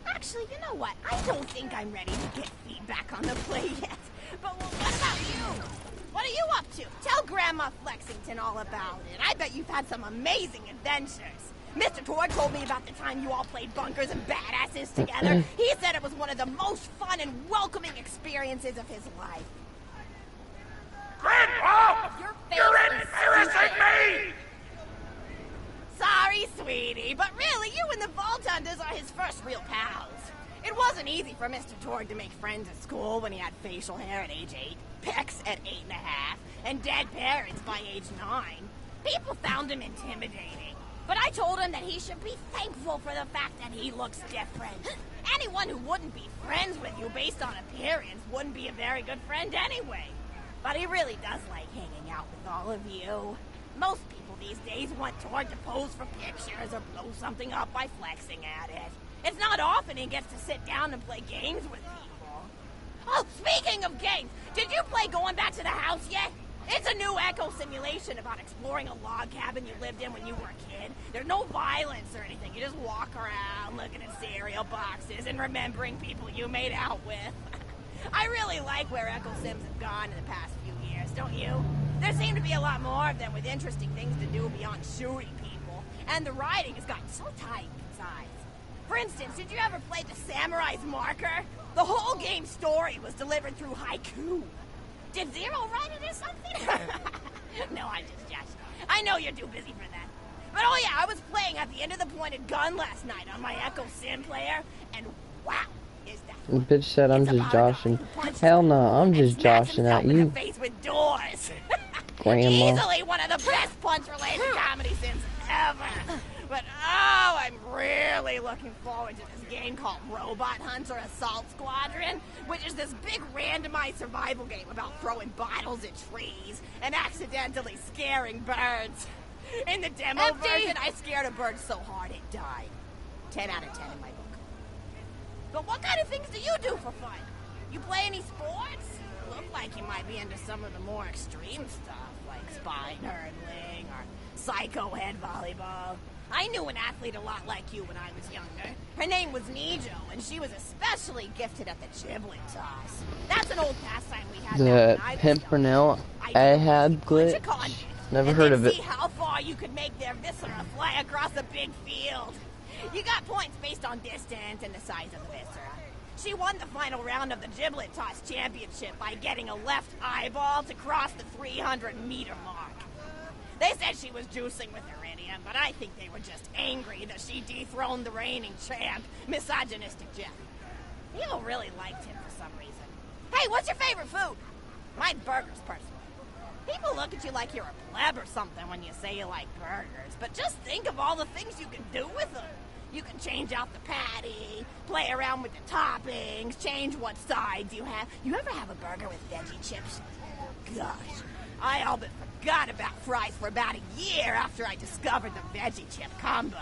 Actually, you know what? I don't think I'm ready to get feedback on the play yet. But well, what about you? What are you up to? Tell Grandma Flexington all about it. I bet you've had some amazing adventures. Mr. Tor told me about the time you all played bunkers and badasses together. He said it was one of the most fun and welcoming experiences of his life. Grandpa! You're embarrassing me! Sorry, sweetie, but really, you and the Vault Hunters are his first real pals. It wasn't easy for Mr. Torg to make friends at school when he had facial hair at age 8, pecs at 8.5, and dead parents by age 9. People found him intimidating, but I told him that he should be thankful for the fact that he looks different. Anyone who wouldn't be friends with you based on appearance wouldn't be a very good friend anyway. But he really does like hanging out with all of you. Most people these days want Torg to pose for pictures or blow something up by flexing at it. It's not often he gets to sit down and play games with people. Oh, speaking of games, did you play Going Back to the House yet? It's a new echo simulation about exploring a log cabin you lived in when you were a kid. There's no violence or anything. You just walk around looking at cereal boxes and remembering people you made out with. I really like where Echo Sims have gone in the past few years, don't you? There seem to be a lot more of them with interesting things to do beyond shooting people. And the writing has gotten so tight besides. For instance, did you ever play The Samurai's Marker? The whole game's story was delivered through haiku. Did Zero write it or something? No, I'm just joshing. I know you're too busy for that. But oh yeah, I was playing at the end of the pointed gun last night on my Echo Sim player, and wow, is that The bitch said I'm just joshing. Hell no, I'm just joshing at in the you, face with doors. Grandma. Easily one of the best punch-related comedy sims ever. But oh, I'm really looking forward to this game called Robot Hunter Assault Squadron, which is this big randomized survival game about throwing bottles at trees and accidentally scaring birds. In the demo version, I scared a bird so hard it died. 10 out of 10 in my book. But what kind of things do you do for fun? You play any sports? Look like you might be into some of the more extreme stuff, like spine hurdling or psycho head volleyball. I knew an athlete a lot like you when I was younger. Her name was Nijo, and she was especially gifted at the giblet toss. That's an old pastime we had The back when I was Pimpernel young. Ahab glitch? Never heard of it. See how far you could make their viscera fly across a big field. You got points based on distance and the size of the viscera. She won the final round of the giblet toss championship by getting a left eyeball to cross the 300-meter mark. They said she was juicing with iridium, but I think they were just angry that she dethroned the reigning champ, misogynistic Jeff. People really liked him for some reason. Hey, what's your favorite food? Mine's burgers, personally. People look at you like you're a pleb or something when you say you like burgers, but just think of all the things you can do with them. You can change out the patty, play around with the toppings, change what sides you have. You ever have a burger with veggie chips? Gosh, I all but forgot about fries for about a year after I discovered the veggie chip combo.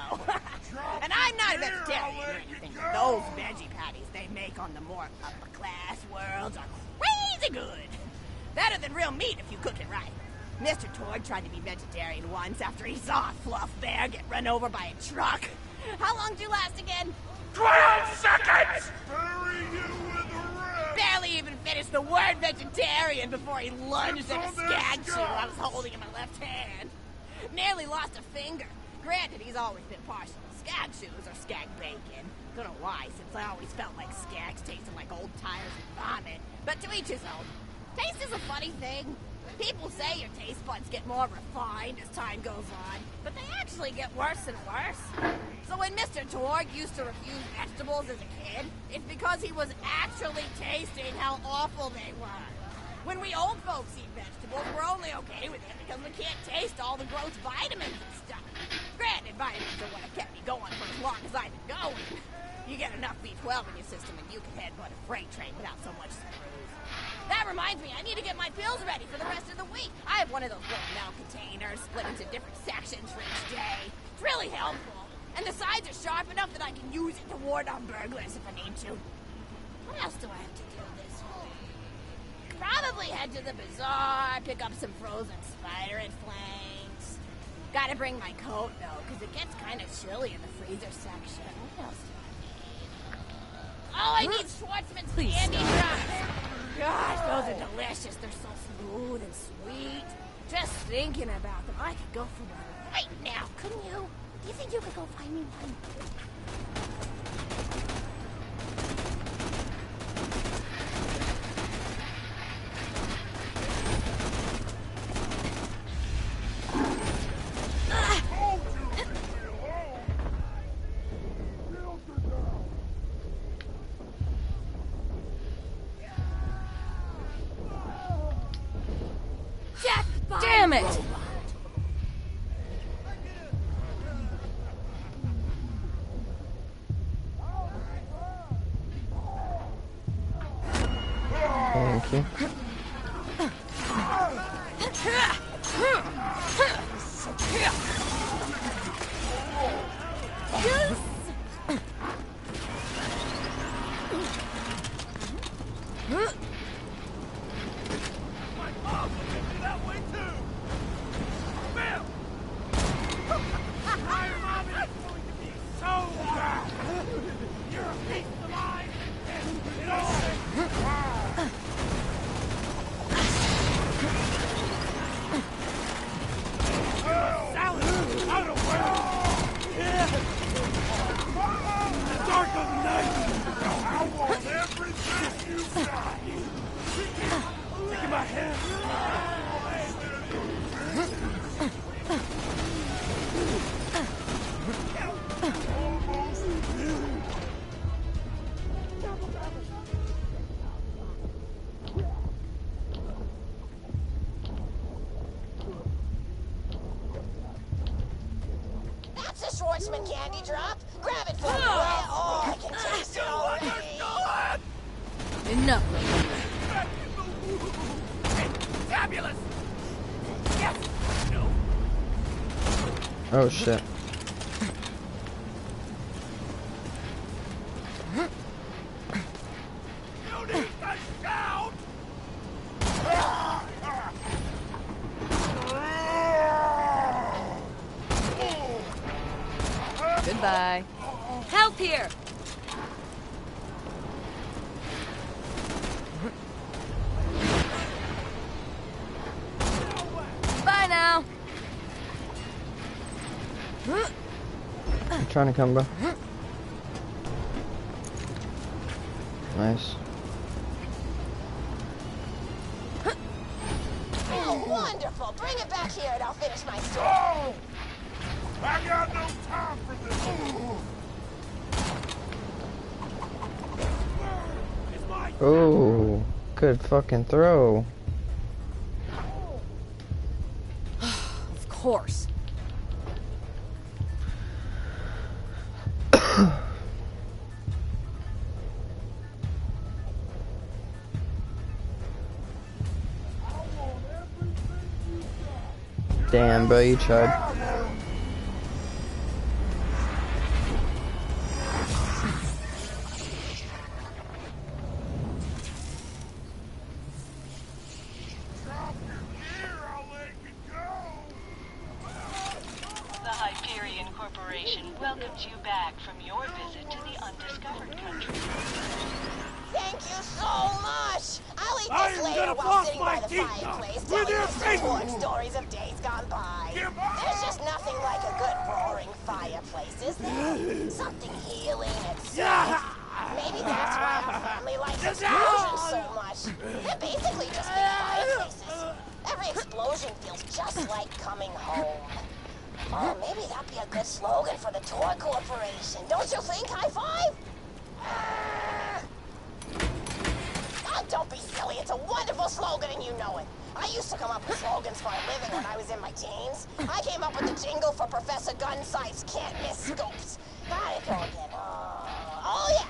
And I'm not a vegetarian or anything, but those veggie patties they make on the more upper class worlds are crazy good. Better than real meat if you cook it right. Mr. Torg tried to be vegetarian once after he saw a fluff bear get run over by a truck. How long did you last again? 12 seconds! Bury you with the rest! Barely even finished the word vegetarian before he lunged at a skag shoe I was holding in my left hand. Nearly lost a finger. Granted, he's always been partial to skag shoes or skag bacon. Don't know why, since I always felt like skags tasted like old tires and vomit. But to each his own. Taste is a funny thing. People say your taste buds get more refined as time goes on, but they actually get worse and worse. So when Mr. Torg used to refuse vegetables as a kid, it's because he was actually tasting how awful they were. When we old folks eat vegetables, we're only okay with it because we can't taste all the gross vitamins and stuff. Granted, vitamins are what have kept me going for as long as I've been going. You get enough B12 in your system and you can headbutt a freight train without so much as a bruise. That reminds me, I need to get my pills ready for the rest of the week. I have one of those little metal containers split into different sections for each day. It's really helpful. And the sides are sharp enough that I can use it to ward off burglars if I need to. What else do I have to do this week? Probably head to the bazaar, pick up some frozen spider and flanks. Gotta bring my coat, though, because it gets kind of chilly in the freezer section. What else do I need? Oh, I need Schwartzman's candy drops. Gosh, those are delicious. They're so smooth and sweet. Just thinking about them, I could go for one right now, couldn't you? Do you think you could go find me one? Damn it! Thank you. That's a Schwartzman candy drop. Grab it for me. Oh, I can taste it already. Enough. Fabulous! Yes! No. Oh shit. You need to shout! Goodbye. Help here! Bye now. I'm trying to come, bro. Nice. Oh, wonderful. Bring it back here and I'll finish my story. Oh! I got no time for this. It's my Oh, good fucking throw. Of course. Damn, bro, you tried. The Hyperion Corporation welcomes you back from your visit to the undiscovered country. Thank you so much. I'll eat I this am later gonna while floss sitting my by the teeth fireplace with telling your you face. some stories of days gone by. There's just nothing like a good roaring fireplace, is there? Something healing and safe. Maybe that's why our family likes explosions so much. They're basically just big fireplaces. Every Maybe that'd be a good slogan for the Tour Corporation. Don't you think, High Five? Oh, don't be silly. It's a wonderful slogan and you know it. I used to come up with slogans for a living when I was in my teens. I came up with the jingle for Professor Gunsight's Can't Miss Scopes. How'd it go again? Oh yeah.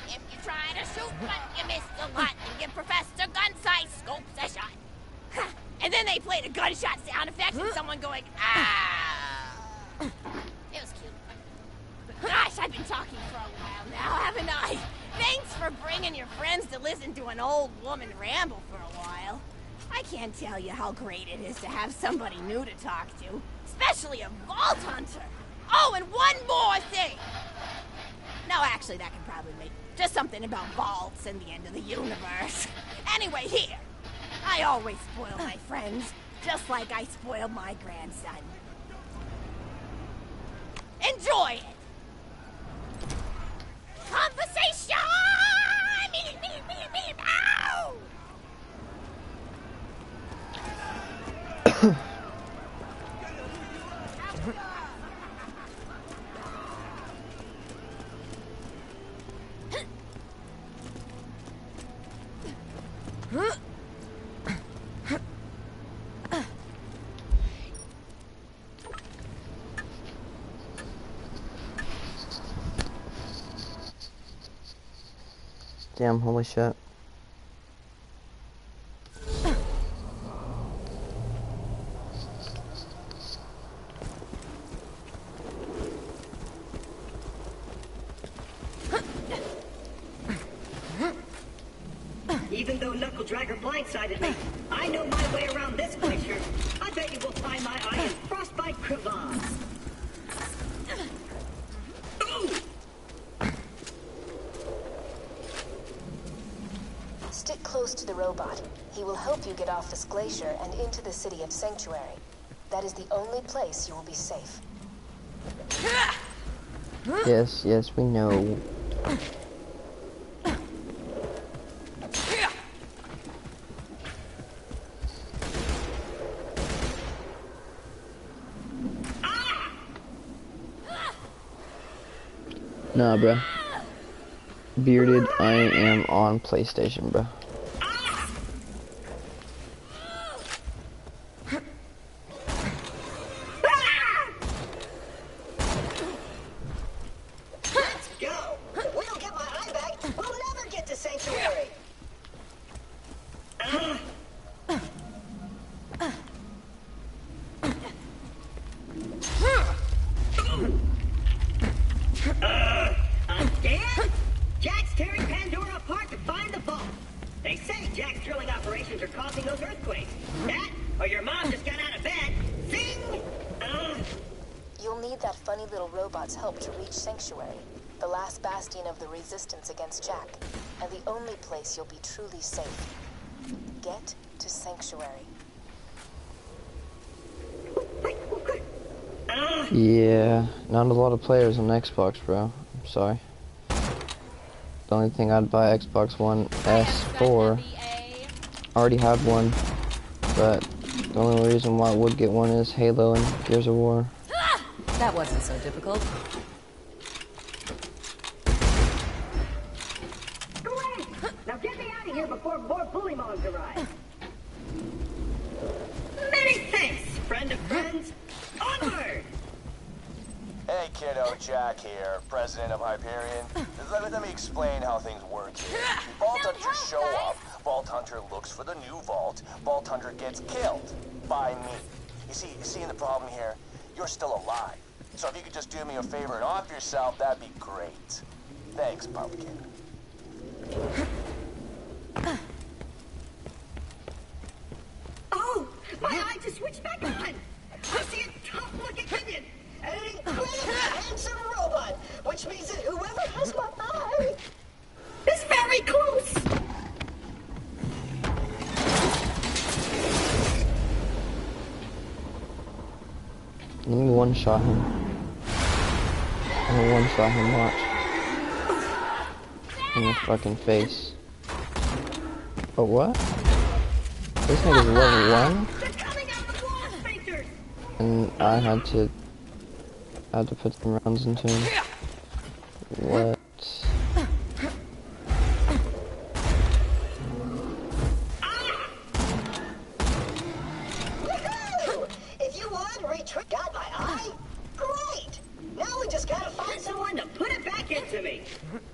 If you try to shoot but you miss a lot, and give Professor Gunsight Scopes a shot. And then they played a gunshot sound effect and someone going, ah. It was cute. But gosh, I've been talking for a while now, haven't I? Thanks for bringing your friends to listen to an old woman ramble for a while. I can't tell you how great it is to have somebody new to talk to, especially a Vault Hunter. Oh, and one more thing. No, actually, that can probably make just something about vaults and the end of the universe. Anyway, here. I always spoil my friends, just like I spoiled my grandson. Enjoy it! Conversation! Ow! Damn, holy shit. Even though Knuckle Dragger blindsided me, I know my way around this glacier. I bet you will find my eye in frostbite crevasse. Stick close to the robot. He will help you get off this glacier and into the city of Sanctuary. That is the only place you will be safe. Yes, yes, we know. Nah, bruh. Bearded, I am on PlayStation, bruh. Let's go! If we don't get my eye back, we'll never get to Sanctuary! Again? Jack's tearing Pandora apart to find the vault. They say Jack's drilling operations are causing those earthquakes. That, or your mom just got out of bed. Zing! You'll need that funny little robot's help to reach Sanctuary, the last bastion of the resistance against Jack, and the only place you'll be truly safe. Get to Sanctuary. Yeah, not a lot of players on Xbox, bro. I'm sorry. The only thing I'd buy Xbox One S for, I already had one, but the only reason why I would get one is Halo and Gears of War. That wasn't so difficult. Great! Now get me out of here before more bully moms arrive. Many thanks, friend of friends. Onward! Hey kiddo, Jack here, president of Hyperion. Let me explain how things work here. Vault Hunters show up, Vault Hunter looks for the new vault, Vault Hunter gets killed by me. You see the problem here? You're still alive. So if you could just do me a favor and off yourself, that'd be great. Thanks, Pumpkin. Oh, my eye just switched back on. I see a tough-looking minion and an incredibly handsome robot, which means that whoever has my eye is very close. Let me one-shot him. I'm gonna one-shot him, watch. In the fucking face. Oh, what? This nigga's level 1? They're coming out the wall, Sphincters. And I had to I had to put some rounds into him. What? Woohoo! If you would, retreat. Got my eye? Great! Now we just gotta find someone to put it back into me.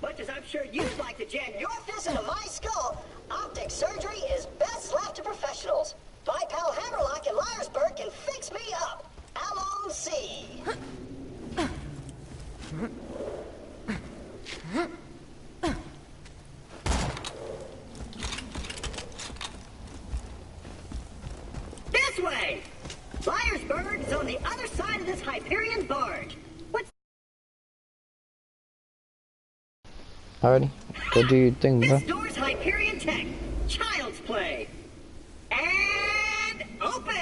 Much as I'm sure you'd like to jam your fist into my skull, optic surgery is best left to professionals. My pal Hammerlock in Liarsburg can fix me up. Alon C. This way! Liarsburg is on the other side of this Hyperion barge. What's... Alrighty, go do your thing, bro. This door's Hyperion tech. Child's play. And open!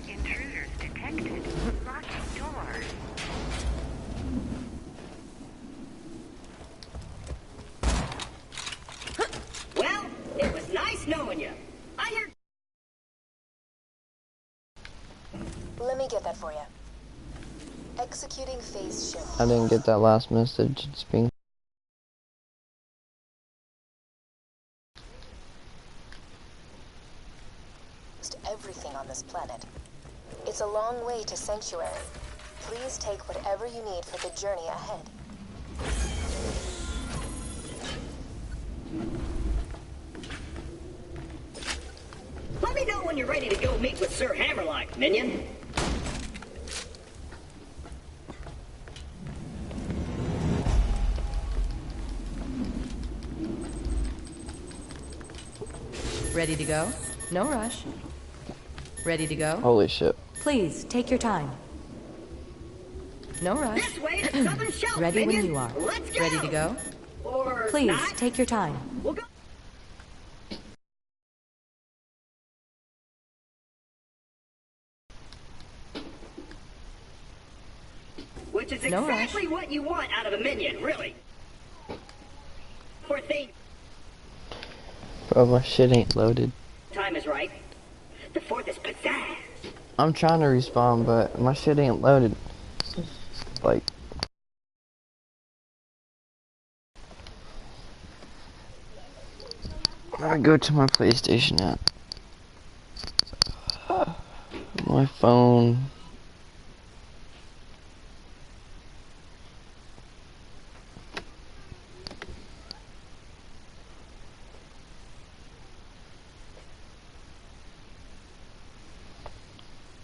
Intruders detected. Locking doors. Well, it was nice knowing you. I hear... Let me get that for you. Executing phase shift. I didn't get that last message. It's being... Everything on this planet. It's a long way to Sanctuary. Please take whatever you need for the journey ahead. Let me know when you're ready to go meet with Sir Hammerlock, minion. Ready to go? No rush. Ready to go? Holy shit. Please, take your time. No rush. This way to Southern Shelf, Ready when minion. you are. Let's go. Ready to go? Or Please, not. take your time. We'll go. Which is No exactly what you want out of a minion, really. For thing. Bro, my shit ain't loaded. Time is right. The fourth is pizzazz. I'm trying to respawn, but my shit ain't loaded. Like... I go to my PlayStation app. My phone.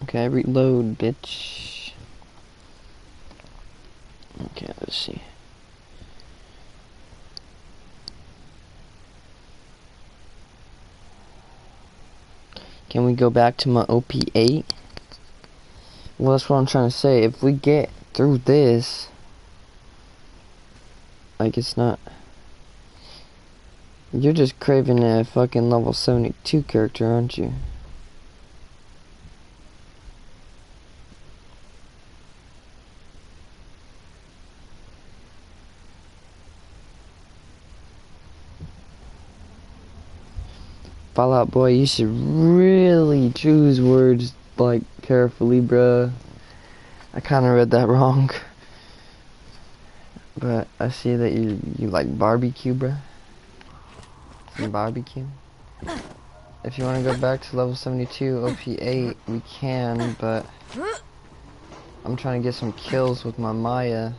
Okay, reload, bitch. Okay, let's see. Can we go back to my OP8? Well, that's what I'm trying to say. If we get through this, like, it's not... You're just craving a fucking level 72 character, aren't you? Fallout Boy, you should really choose words, like, carefully, bruh. I kinda read that wrong. But I see that you like barbecue, bruh. Some barbecue. If you wanna go back to level 72, OP8, we can, but... I'm trying to get some kills with my Maya.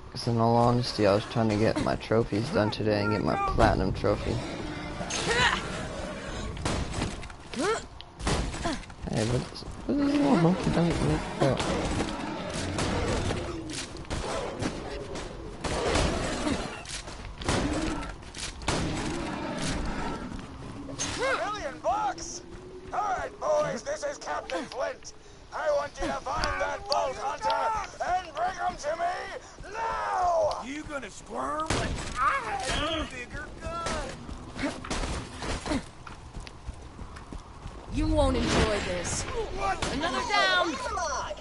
Because in all honesty, I was trying to get my trophies done today and get my platinum trophy. Hey, what's this little monkey dog? $1,000,000! Alright, boys, this is Captain Flint. I want you to find that Vault Hunter and bring him to me now! You gonna squirm like I had a bigger gun? You won't enjoy this. What? Another down! Hammerlock!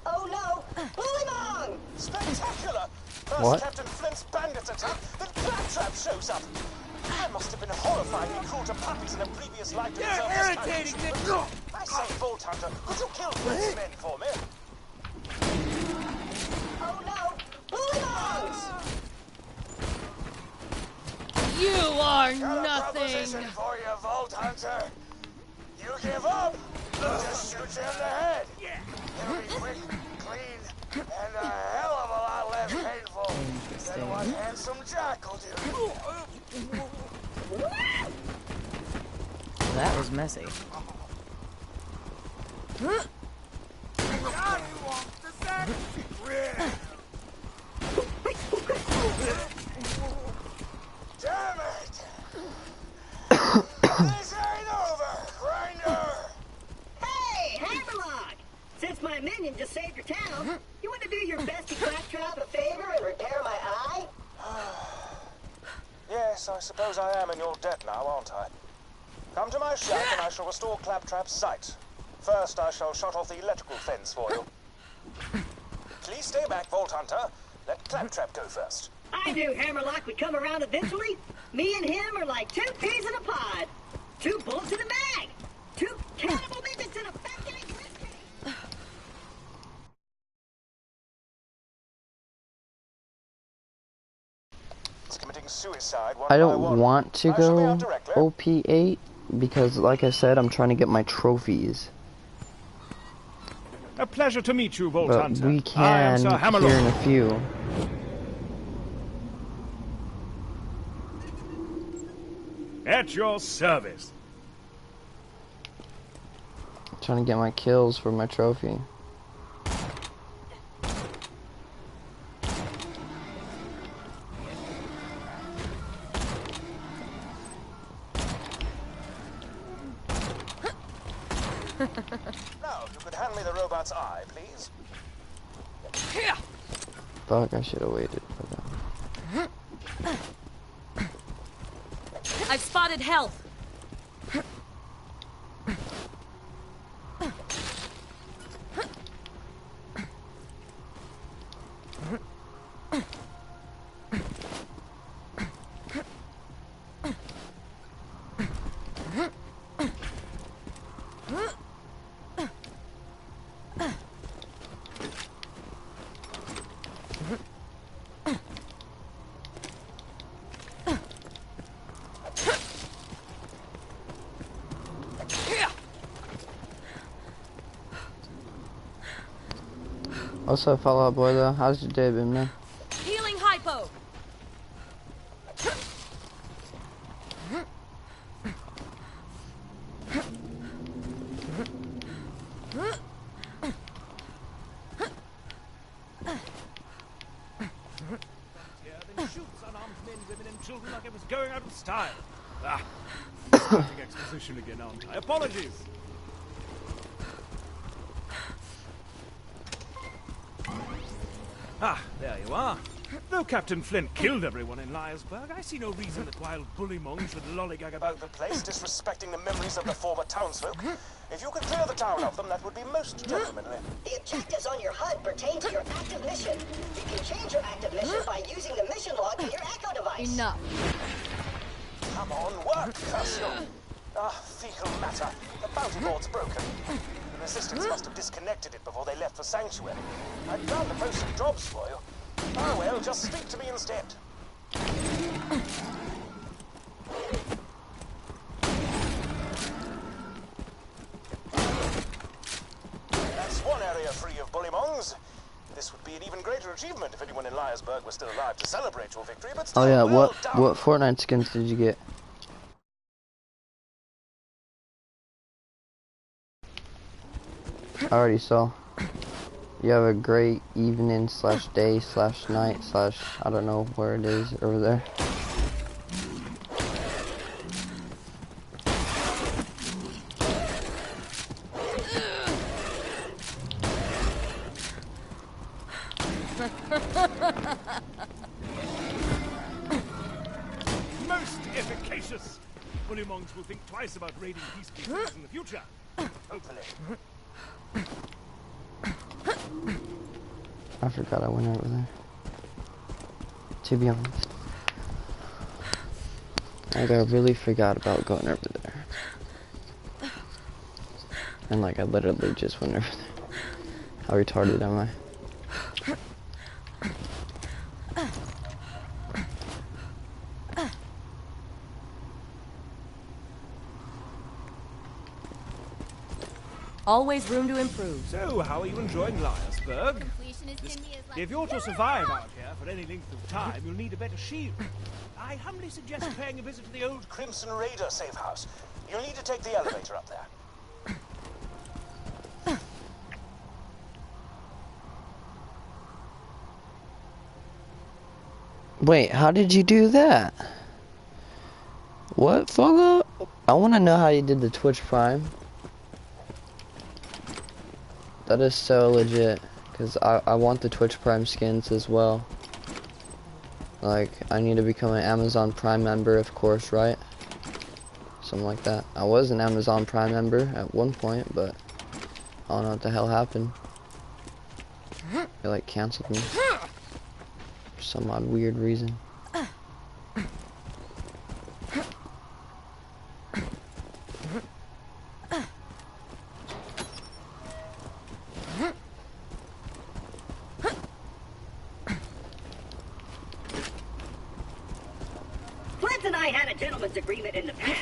Oh no! Bullymong! Spectacular! First What? Captain Flint's bandits attack, then Claptrap shows up. I must have been horrifyingly cruel to puppies in a previous life to deserve You're this kind of irritating, Nick. treatment. I say, Vault Hunter, could you kill these men for me? Oh no! Bulldogs! You are Got a nothing. proposition for you, Vault Hunter. You give up, I'll just shoot you in the head. It'll be quick, clean, and a hell of a lot less painful than what Handsome Jack will do. That was messy. Damn it! This ain't over, Grinder! Hey, Hammerlock! Since my minion just saved your town, you want to do your bestie Claptrap a favor and repair my eye? Yes, I suppose I am in your debt now, aren't I? Come to my shack and I shall restore Claptrap's sight. First, I shall shut off the electrical fence for you. Please stay back, Vault Hunter. Let Claptrap go first. I knew Hammerlock would come around eventually. Me and him are like 2 peas in a pod. 2 bullets in a bag. 2 cannibal midgets in a fat gang whiskey. He's committing suicide one I by don't one. want to I shall be go out directly. OP8 because, like I said, I'm trying to get my trophies. A pleasure to meet you, Vault But Hunter. we I am can Sir here Hammerlock. in a few. At your service. Trying to get my kills for my trophy. Now, if you could hand me the robot's eye, please. Fuck, I should have waited for that. I've spotted health. What's up, Fallout Boy, though? How's your day been, man? Healing hypo. Then shoots unarmed men, women, and children like it was going out of style. Ah, starting exposition again, aren't I? Apologies. Ah, there you are. Though Captain Flint killed everyone in Liarsburg, I see no reason that wild bullymong should lollygag about The place, disrespecting the memories of the former townsfolk. If you could clear the town of them, that would be most gentlemanly. The objectives on your HUD pertain to your active mission. You can change your active mission by using the mission log in your Echo device. Enough. Come on, work, curse you! Ah, fecal matter. The bounty board's broken. The Resistance must have disconnected it before they left for Sanctuary. I'd rather post some jobs for you. Oh well, just speak to me instead. That's one area free of bullymongs. This would be an even greater achievement if anyone in Liarsburg was still alive to celebrate your victory, but still, Oh yeah, well done. what Fortnite skins did you get? I already saw. You have a great evening slash day slash night slash I don't know where it is over there. most efficacious. Bullymongs will think twice about raiding peacekeepers in the future. Hopefully. I forgot I went over there. To be honest. Like, I really forgot about going over there. And like, I literally just went over there. How retarded am I? Always room to improve. So, how are you enjoying Liarsburg? If you're to survive out here for any length of time, you'll need a better shield. I humbly suggest paying a visit to the old Crimson Raider safe house. You'll need to take the elevator up there. Wait, how did you do that? What, Fallout? I want to know how you did the Twitch Prime. That is so legit, because I want the Twitch Prime skins as well. Like, I need to become an Amazon Prime member, of course, right? Something like that. I was an Amazon Prime member at one point, but I don't know what the hell happened. They like canceled me for some odd weird reason. Flint and I had a gentleman's agreement in the past.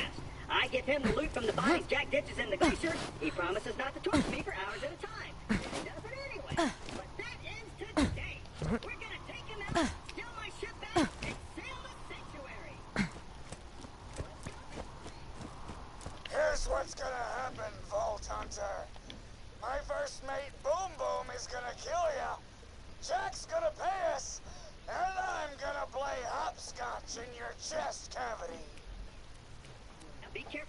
I give him the loot from the bodies Jack ditches in the glacier. He promises not to torture me for hours at a time. And he does it anyway. But that ends today. We're gonna take him out, steal my ship back, and sail the sanctuary. Here's what's gonna happen, Vault Hunter. My first mate, Boom Boom, is gonna kill ya. Jack's gonna pay us, and I'm gonna play hopscotch in your chest cavity. Now be careful.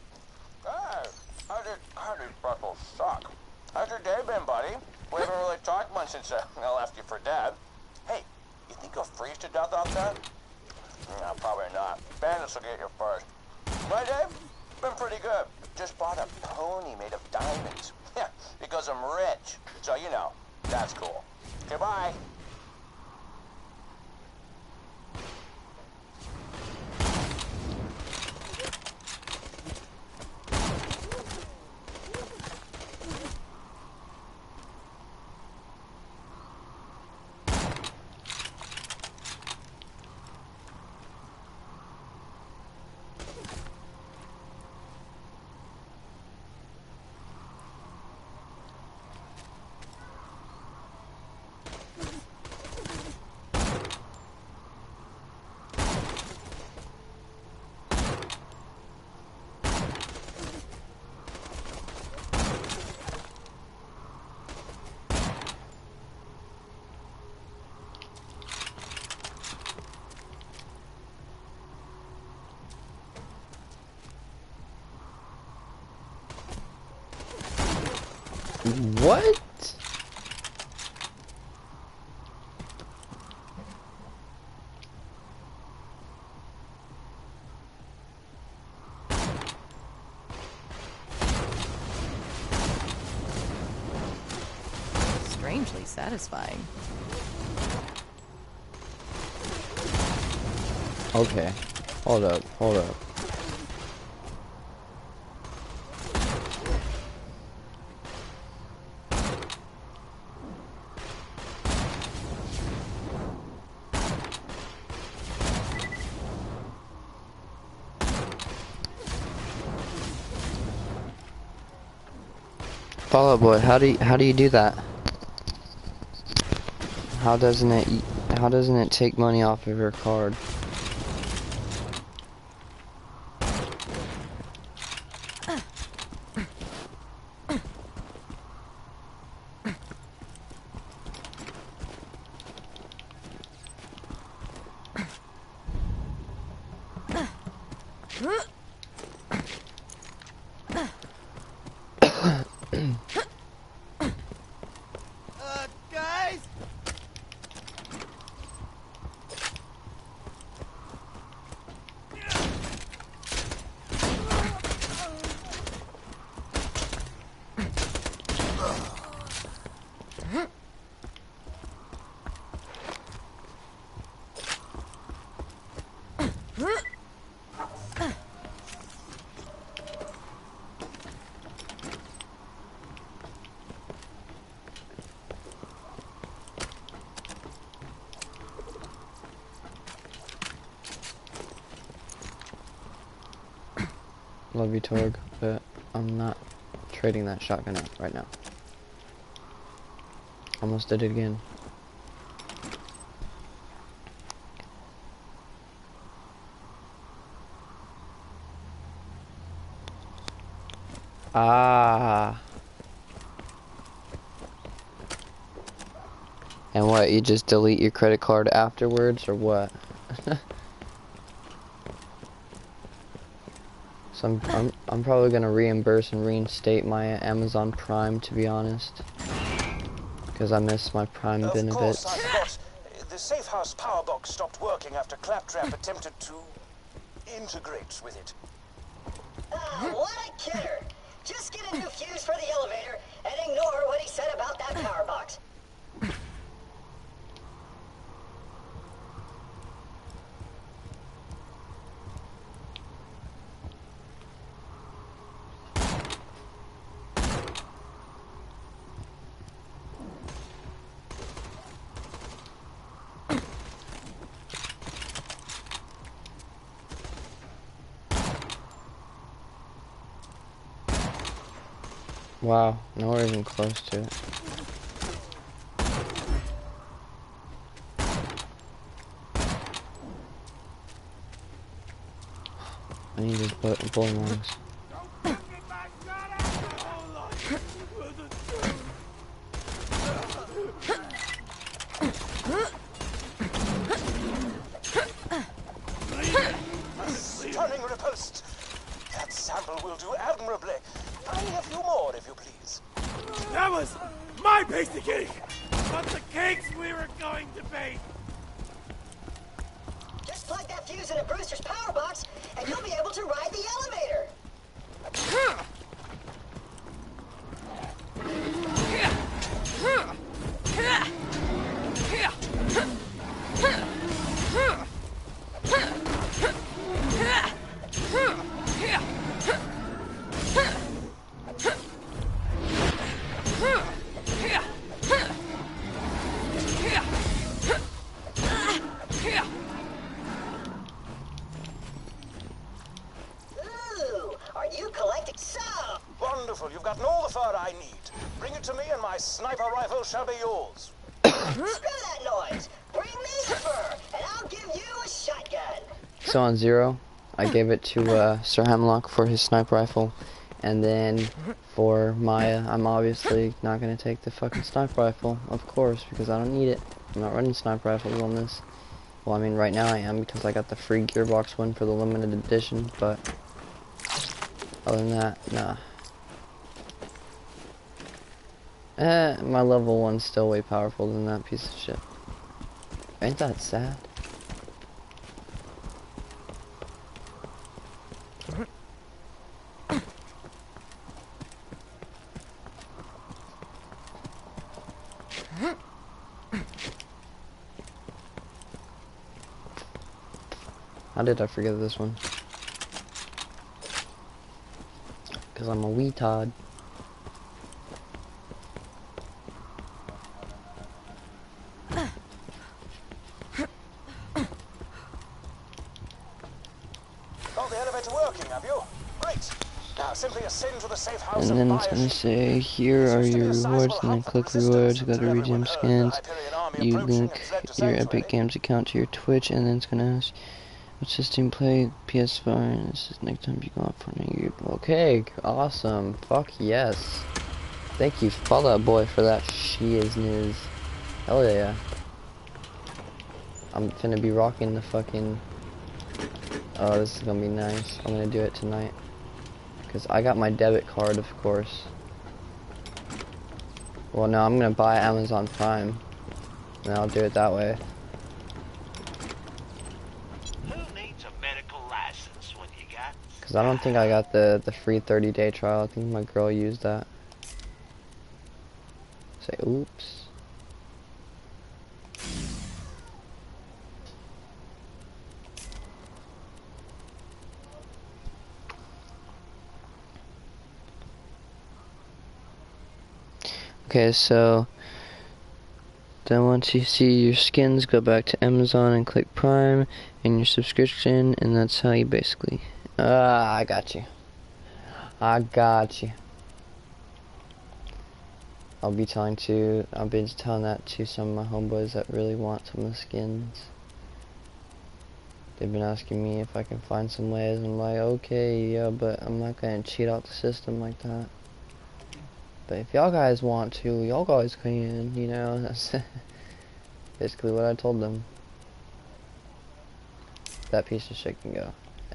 Hey, how did Freckles suck? How's your day been, buddy? We haven't really talked much since I left you for dead. Hey, you think you'll freeze to death out there? No, probably not. Bandits will get you first. My day? Been pretty good. Just bought a pony made of diamonds. Yeah, because I'm rich. So, you know, that's cool. Goodbye. What? Strangely satisfying. Okay. Hold up, hold up. Fall Out Boy, how do you do that? How doesn't it take money off of your card? guys! Love you, Torg, but I'm not trading that shotgun out right now. Almost did it again. Ah. And what, you just delete your credit card afterwards, or what? So I'm probably gonna reimburse and reinstate my Amazon Prime, to be honest, because I miss my Prime benefits. Of course, I forgot. The safe house power box stopped working after Claptrap attempted to integrate with it. What a kidder! Just get a new fuse for the elevator and ignore what he said about that power box. Wow, now we're even close to it. I need his bowling rings. Stunning riposte. That sample will do admirably. I need a few more, if you please. That was my piece of cake! But the cakes we were going to bake! Just plug that fuse into Brewster's power box, and you'll be able to ride the elevator. Ooh, are you collecting some? Wonderful, you've gotten all the fur I need. Bring it to me and my sniper rifle shall be yours. Screw that noise. Bring me the fur, and I'll give you a shotgun. So on Zero, I gave it to Sir Hemlock for his sniper rifle, and then for Maya, I'm obviously not gonna take the fucking sniper rifle, of course, because I don't need it. I'm not running sniper rifles on this. Well, I mean, right now I am, because I got the free gearbox one for the limited edition, but other than that, nah. My level 1's still way powerful than that piece of shit. Ain't that sad? How did I forget this one? Because I'm a weetard. Got the elevator working, have you? Great. Now simply ascend to the safe house And then it's gonna say, here are your rewards, and then click rewards, go to redeem skins, you link your Epic Games account to your Twitch, and then it's gonna ask, what system play? PS4, and this is next time you go out for an Okay, awesome. Fuck yes. Thank you, Fall Out Boy, for that shizness. Hell yeah. I'm finna be rocking the fucking... Oh, this is gonna be nice. I'm gonna do it tonight. Because I got my debit card, of course. Well, no, I'm gonna buy Amazon Prime. And I'll do it that way. Who needs a medical license when you got... Because I don't think I got the free 30-day trial. I think my girl used that. Say, oops. Okay, so then once you see your skins, go back to Amazon and click Prime and your subscription, and that's how you basically... I got you. I got you. I'll be telling that to some of my homeboys that really want some of the skins. They've been asking me if I can find some ways. I'm like, okay, yeah, but I'm not gonna cheat out the system like that. But if y'all guys want to, y'all guys can, you know. That's basically what I told them. That piece of shit can go.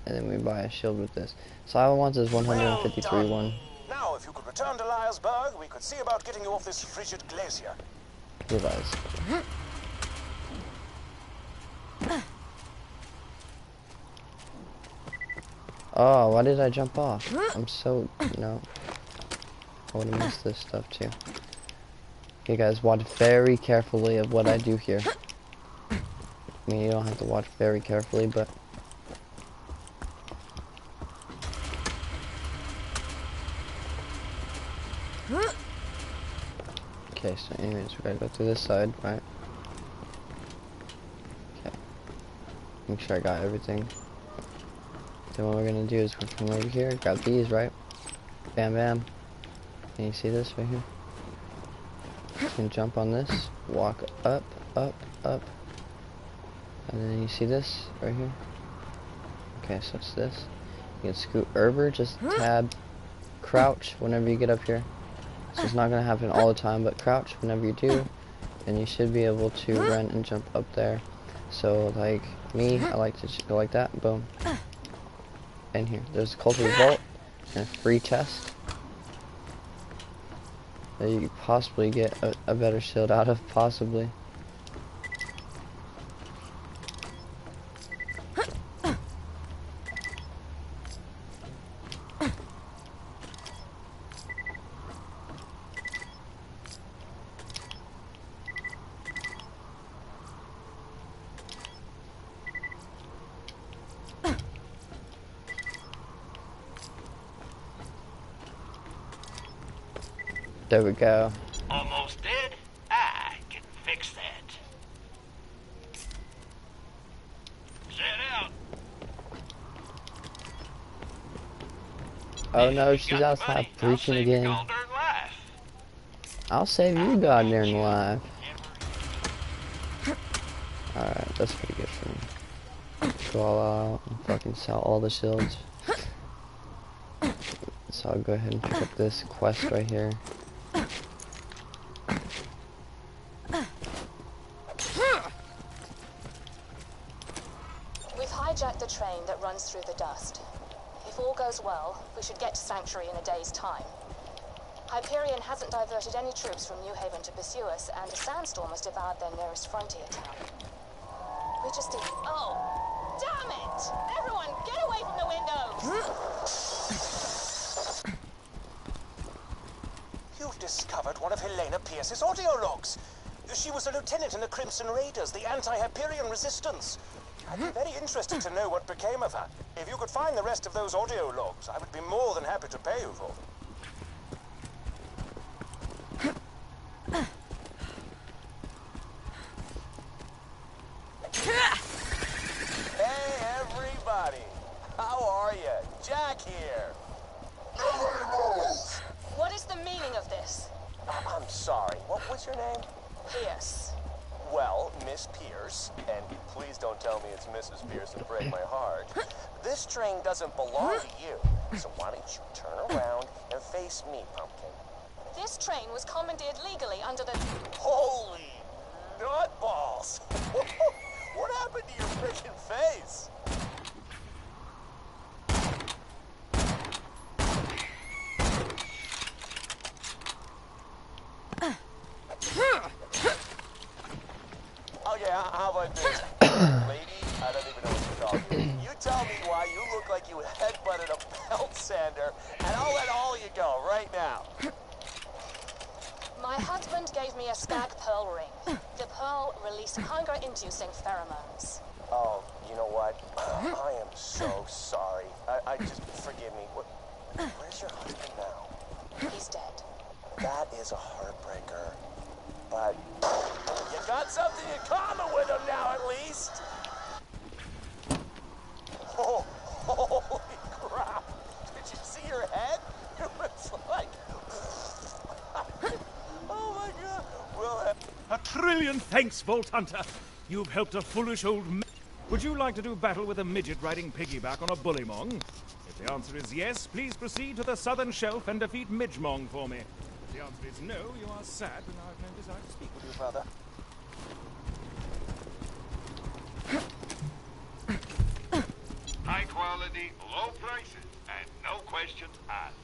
And then we buy a shield with this. So I want this 153 one. Now, if you could return to Liarsburg, we could see about getting you off this frigid glacier. Realize. Oh, why did I jump off? I'm so, you know, I would have missed this stuff too. Okay guys, watch very carefully of what I do here. I mean, you don't have to watch very carefully, but... Okay, so anyways, we gotta go through this side, right? Okay. Make sure I got everything. Then what we're gonna do is we're come over here, grab these, right? Bam bam. Can you see this right here? You can jump on this, walk up, up, up. And then you see this right here? Okay, so it's this. You can scoot over, just tab, crouch whenever you get up here. So it's not gonna happen all the time, but crouch whenever you do, and you should be able to run and jump up there. So like me, I like to go like that, boom. And here, there's a culture vault and a free chest that you could possibly get a better shield out of, possibly. There we go. Almost dead? I can fix that. Set out. Oh no, she's outside preaching again. I'll save you goddamn life. Alright, that's pretty good for me. Go all out and fucking sell all the shields. So I'll go ahead and pick up this quest right here. We've hijacked the train that runs through the dust. If all goes well, we should get to Sanctuary in a day's time. Hyperion hasn't diverted any troops from New Haven to pursue us, and a sandstorm has devoured their nearest frontier town. We just need... Oh! Damn it! Everyone, get away from the windows! You've discovered one of Helena Pierce's audio logs. She was a lieutenant in the Crimson Raiders, the anti-Hyperion resistance. I'd be very interested to know what became of her. If you could find the rest of those audio logs, I would be more than happy to pay you for them. Hey, everybody. How are you? Jack here. What is the meaning of this? I'm sorry. What was your name? Pierce. Well, Miss Pierce, and please don't tell me it's Mrs. Pierce and break my heart. This train doesn't belong to you, so why don't you turn around and face me, Pumpkin? This train was commandeered legally under the... Holy nutballs! What happened to your frickin' face? Oh yeah, how about this? Lady, I don't even know what to call you. You tell me why you look like you headbutted a belt sander, and I'll let all you go right now. My husband gave me a stag pearl ring. The pearl released hunger-inducing pheromones. Oh, you know what? I am so sorry. I just, forgive me. Where's your husband now? He's dead. That is a heartbreaker. But you got something in common with him now, at least. Oh, holy crap. Did you see your head? million thanks, Vault Hunter. You've helped a foolish old Would you like to do battle with a midget riding piggyback on a bullymong? If the answer is yes, please proceed to the southern shelf and defeat Midgemong for me. If the answer is no, you are sad, and I have no desire to speak with you further. High quality, low prices, and no questions asked.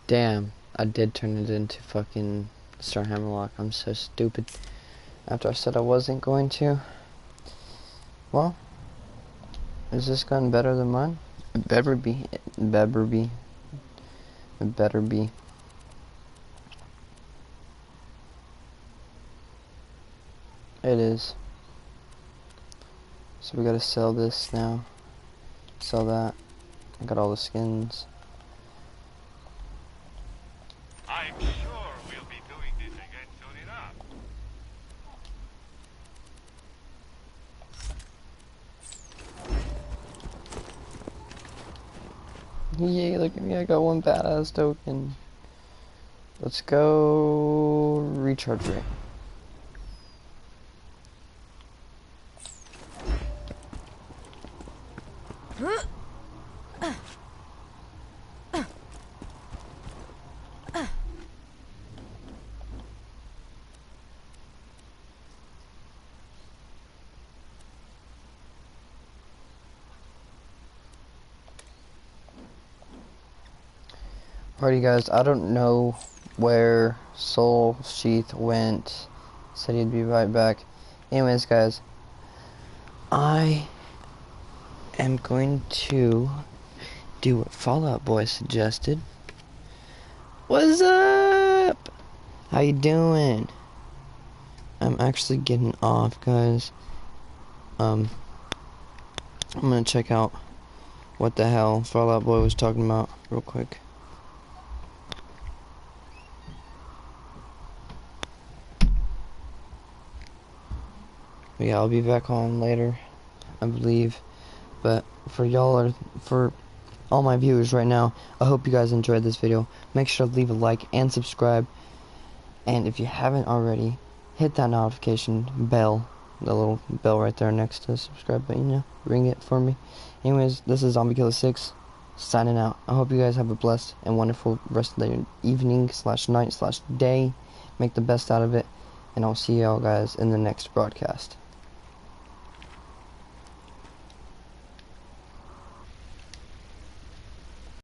Damn, I did turn it into fucking Star Hammerlock. I'm so stupid. After I said I wasn't going to. Well, is this gun better than mine? It better be. It better be. It better be. It is. So we gotta sell this now. Sell that. I got all the skins. I'm sure we'll be doing this again soon enough. Yay, look at me, I got one badass token. Let's go recharge rate. Alrighty guys, I don't know where Soul Sheath went. Said he'd be right back. Anyways guys, I am going to do what Fallout Boy suggested. What's up? How you doing? I'm actually getting off guys. I'm gonna check out what the hell Fallout Boy was talking about real quick. But yeah, I'll be back on later, I believe. But for y'all, for all my viewers right now, I hope you guys enjoyed this video. Make sure to leave a like and subscribe. And if you haven't already, hit that notification bell, the little bell right there next to the subscribe button, you know, ring it for me. Anyways, this is ZombieKiller6, signing out. I hope you guys have a blessed and wonderful rest of the evening / night / day. Make the best out of it. And I'll see y'all guys in the next broadcast.